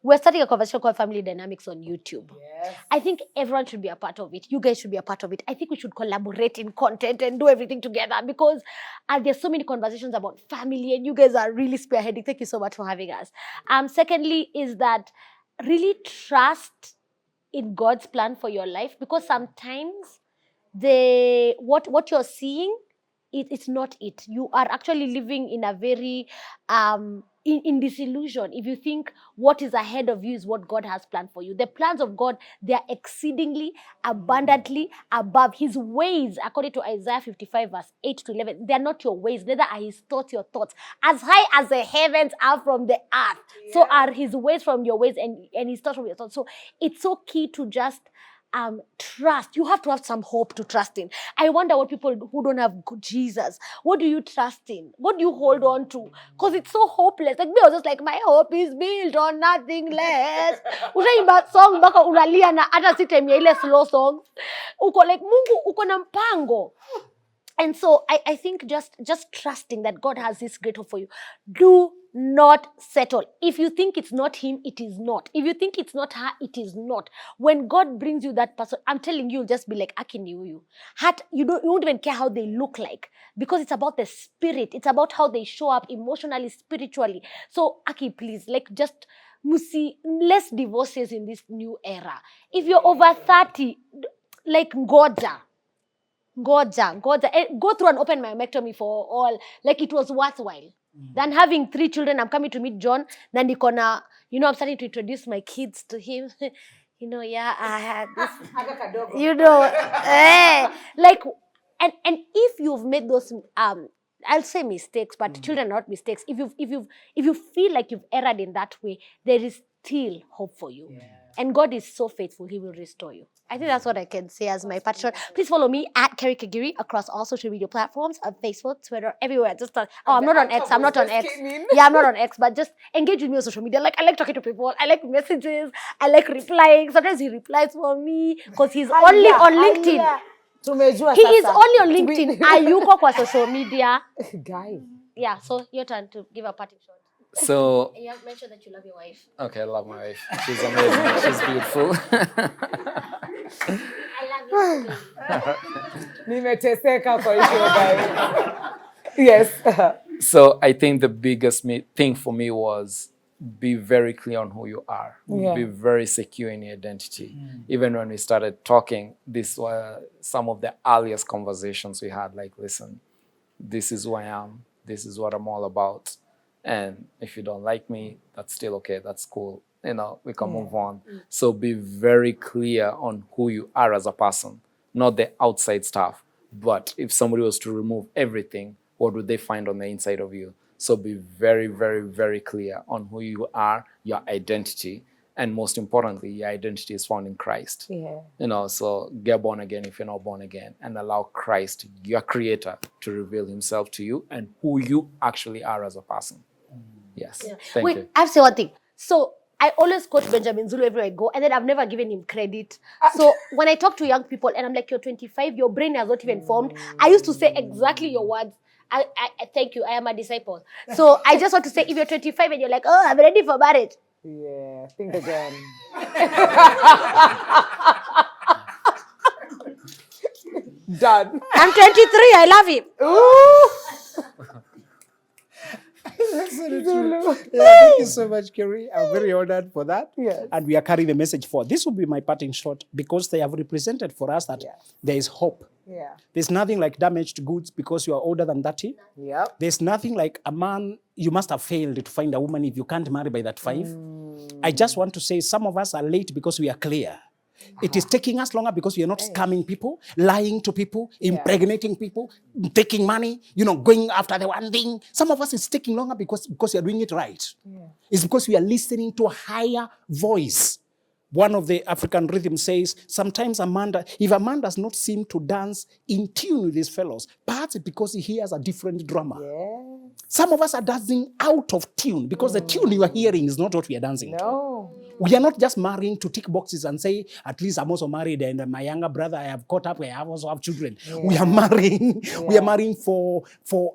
we're starting a conversation called Family Dynamics on YouTube. Yes. I think everyone should be a part of it. You guys should be a part of it. I think we should collaborate in content and do everything together because there's so many conversations about family and you guys are really spearheading. Thank you so much for having us. Secondly is that really trust in God's plan for your life because sometimes what you're seeing, it's not it. You are actually living in a very in disillusion if you think what is ahead of you is what God has planned for you. The plans of God, they are exceedingly abundantly above his ways, according to Isaiah 55 verse 8 to 11. They are not your ways, neither are his thoughts your thoughts. As high as the heavens are from the earth, so are his ways from your ways and his thoughts from your thoughts. So it's so key to just trust. You have to have some hope to trust in. I wonder what people who don't have good Jesus, what do you trust in? What do you hold on to? Because it's so hopeless. Like me, I was just like, my hope is built on nothing less. Ushaimba song baka unalia na hata si time ya ile slow songs. Uko like Mungu uko na mpango. And so I think just trusting that God has this great hope for you. Do not settle. If you think it's not him, it is not. If you think it's not her, it is not. When God brings you that person, I'm telling you, you'll just be like, Aki knew you. You won't even care how they look like because it's about the spirit. It's about how they show up emotionally, spiritually. So Aki, please, like just musi less divorces in this new era. If you're over 30, like Goja. Go through an open myomectomy for all. Like it was worthwhile. Than having 3 children. I'm coming to meet John. Then I'm starting to introduce my kids to him. I had this. Like, and if you've made those, I'll say mistakes, but children are not mistakes. If you feel like you've erred in that way, there is still hope for you. Yeah. And God is so faithful, he will restore you. I think that's what I can say as my partner. Please follow me at Kerry across all social media platforms, on Facebook, Twitter, everywhere. I'm not on X. I'm not on X. Yeah, I'm not on X, but just engage with me on social media. Like, I like talking to people. I like messages. I like replying. Sometimes he replies for me because he's only on LinkedIn. He is only on LinkedIn. Ayuko kwa social media. Guys. Yeah, so your turn to give a parting shot. So you have mentioned that you love your wife. Okay, I love my wife. She's amazing. She's beautiful. I love you. Nimeteseka kwa hiyo guys. Yes. So I think the biggest thing for me was be very clear on who you are. Yeah. Be very secure in your identity. Even when we started talking, these were some of the earliest conversations we had. Like, listen, this is who I am. This is what I'm all about. And if you don't like me, that's still okay. That's cool. We can move on. So be very clear on who you are as a person, not the outside stuff. But if somebody was to remove everything, what would they find on the inside of you? So be very, very, very clear on who you are, your identity. And most importantly, your identity is found in Christ. Yeah. So get born again if you're not born again, and allow Christ, your creator, to reveal himself to you and who you actually are as a person. Yes. Yeah. Thank you. I have to say one thing. So I always quote Benjamin Zulu everywhere I go, and then I've never given him credit. So when I talk to young people and I'm like, you're 25, your brain has not even formed, I used to say exactly your words. I thank you, I am a disciple. So I just want to say, if you're 25 and you're like, oh, I'm ready for marriage. Yeah, think again. Done. I'm 23, I love him. Ooh. Thank you so much, Kerry. I'm very honored for that. Yes. And we are carrying the message forward. This will be my parting shot because they have represented for us that there is hope. Yeah. There's nothing like damaged goods because you are older than 30. Yep. There's nothing like a man, you must have failed to find a woman if you can't marry by that 5. I just want to say some of us are late because we are clear. It is taking us longer because we are not scamming people, lying to people, impregnating people, taking money, going after the one thing. Some of us it's taking longer because we are doing it right. Yeah. It's because we are listening to a higher voice. One of the African rhythms says, sometimes if a man does not seem to dance in tune with his fellows, perhaps it's because he hears a different drummer. Yeah. Some of us are dancing out of tune because the tune you are hearing is not what we are dancing to. No. We are not just marrying to tick boxes and say, at least I'm also married and my younger brother, I have caught up, I also have children. Yeah. We are marrying. We are marrying for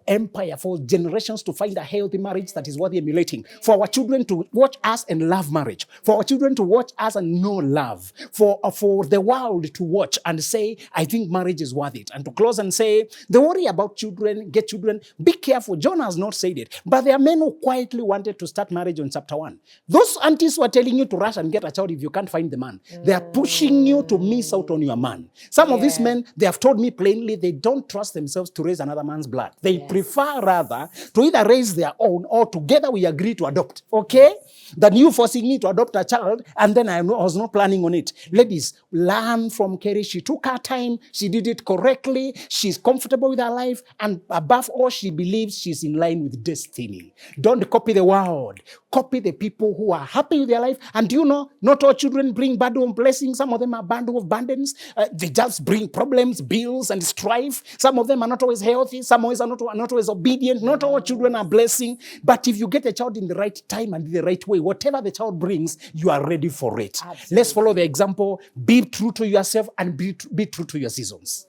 empire, for generations to find a healthy marriage that is worth emulating. For our children to watch us and love marriage. For our children to watch us and know love. For the world to watch and say, I think marriage is worth it. And to close and say, the worry about children, get children, be careful. John has not said it. But there are men who quietly wanted to start marriage on chapter 1. Those aunties were telling you to rush and get a child if you can't find the man. They are pushing you to miss out on your man. Some of these men, they have told me plainly, they don't trust themselves to raise another man's blood. They prefer rather to either raise their own or together we agree to adopt. Okay? Than you forcing me to adopt a child and then I was not planning on it. Ladies, learn from Kerry. She took her time. She did it correctly. She's comfortable with her life. And above all, she believes she's in line with destiny. Don't copy the world. Copy the people who are happy with their life. And you know, not all children bring bundle of blessings. Some of them are bundle of burdens. They just bring problems, bills, and strife. Some of them are not always healthy. Some of them are not always obedient. Not all children are blessing. But if you get a child in the right time and in the right way, whatever the child brings, you are ready for it. Absolutely. Let's follow the example. Be true to yourself and be true to your seasons.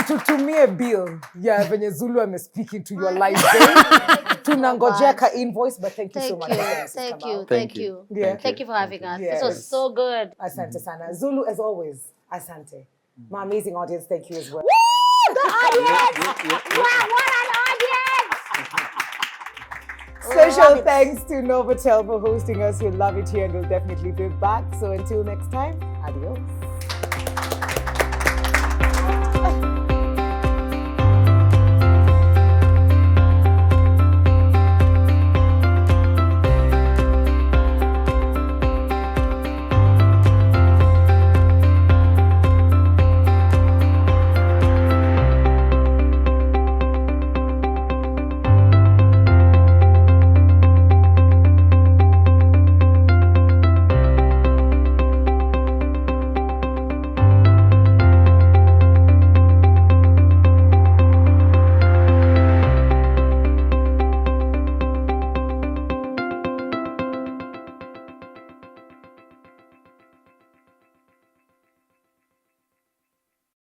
Tutumie bill. Yeah, venye Zulu I'm speaking to your life. Tunangojea ka invoice, but thank you so much. Thank you. Yeah. Thank you for having us. Yes. This was so good. Asante sana. Zulu, as always, asante. My amazing audience, thank you as well. Woo! The audience! Wow, what an audience! Special thanks to Novotel for hosting us. We love it here and we'll definitely be back. So until next time, adios.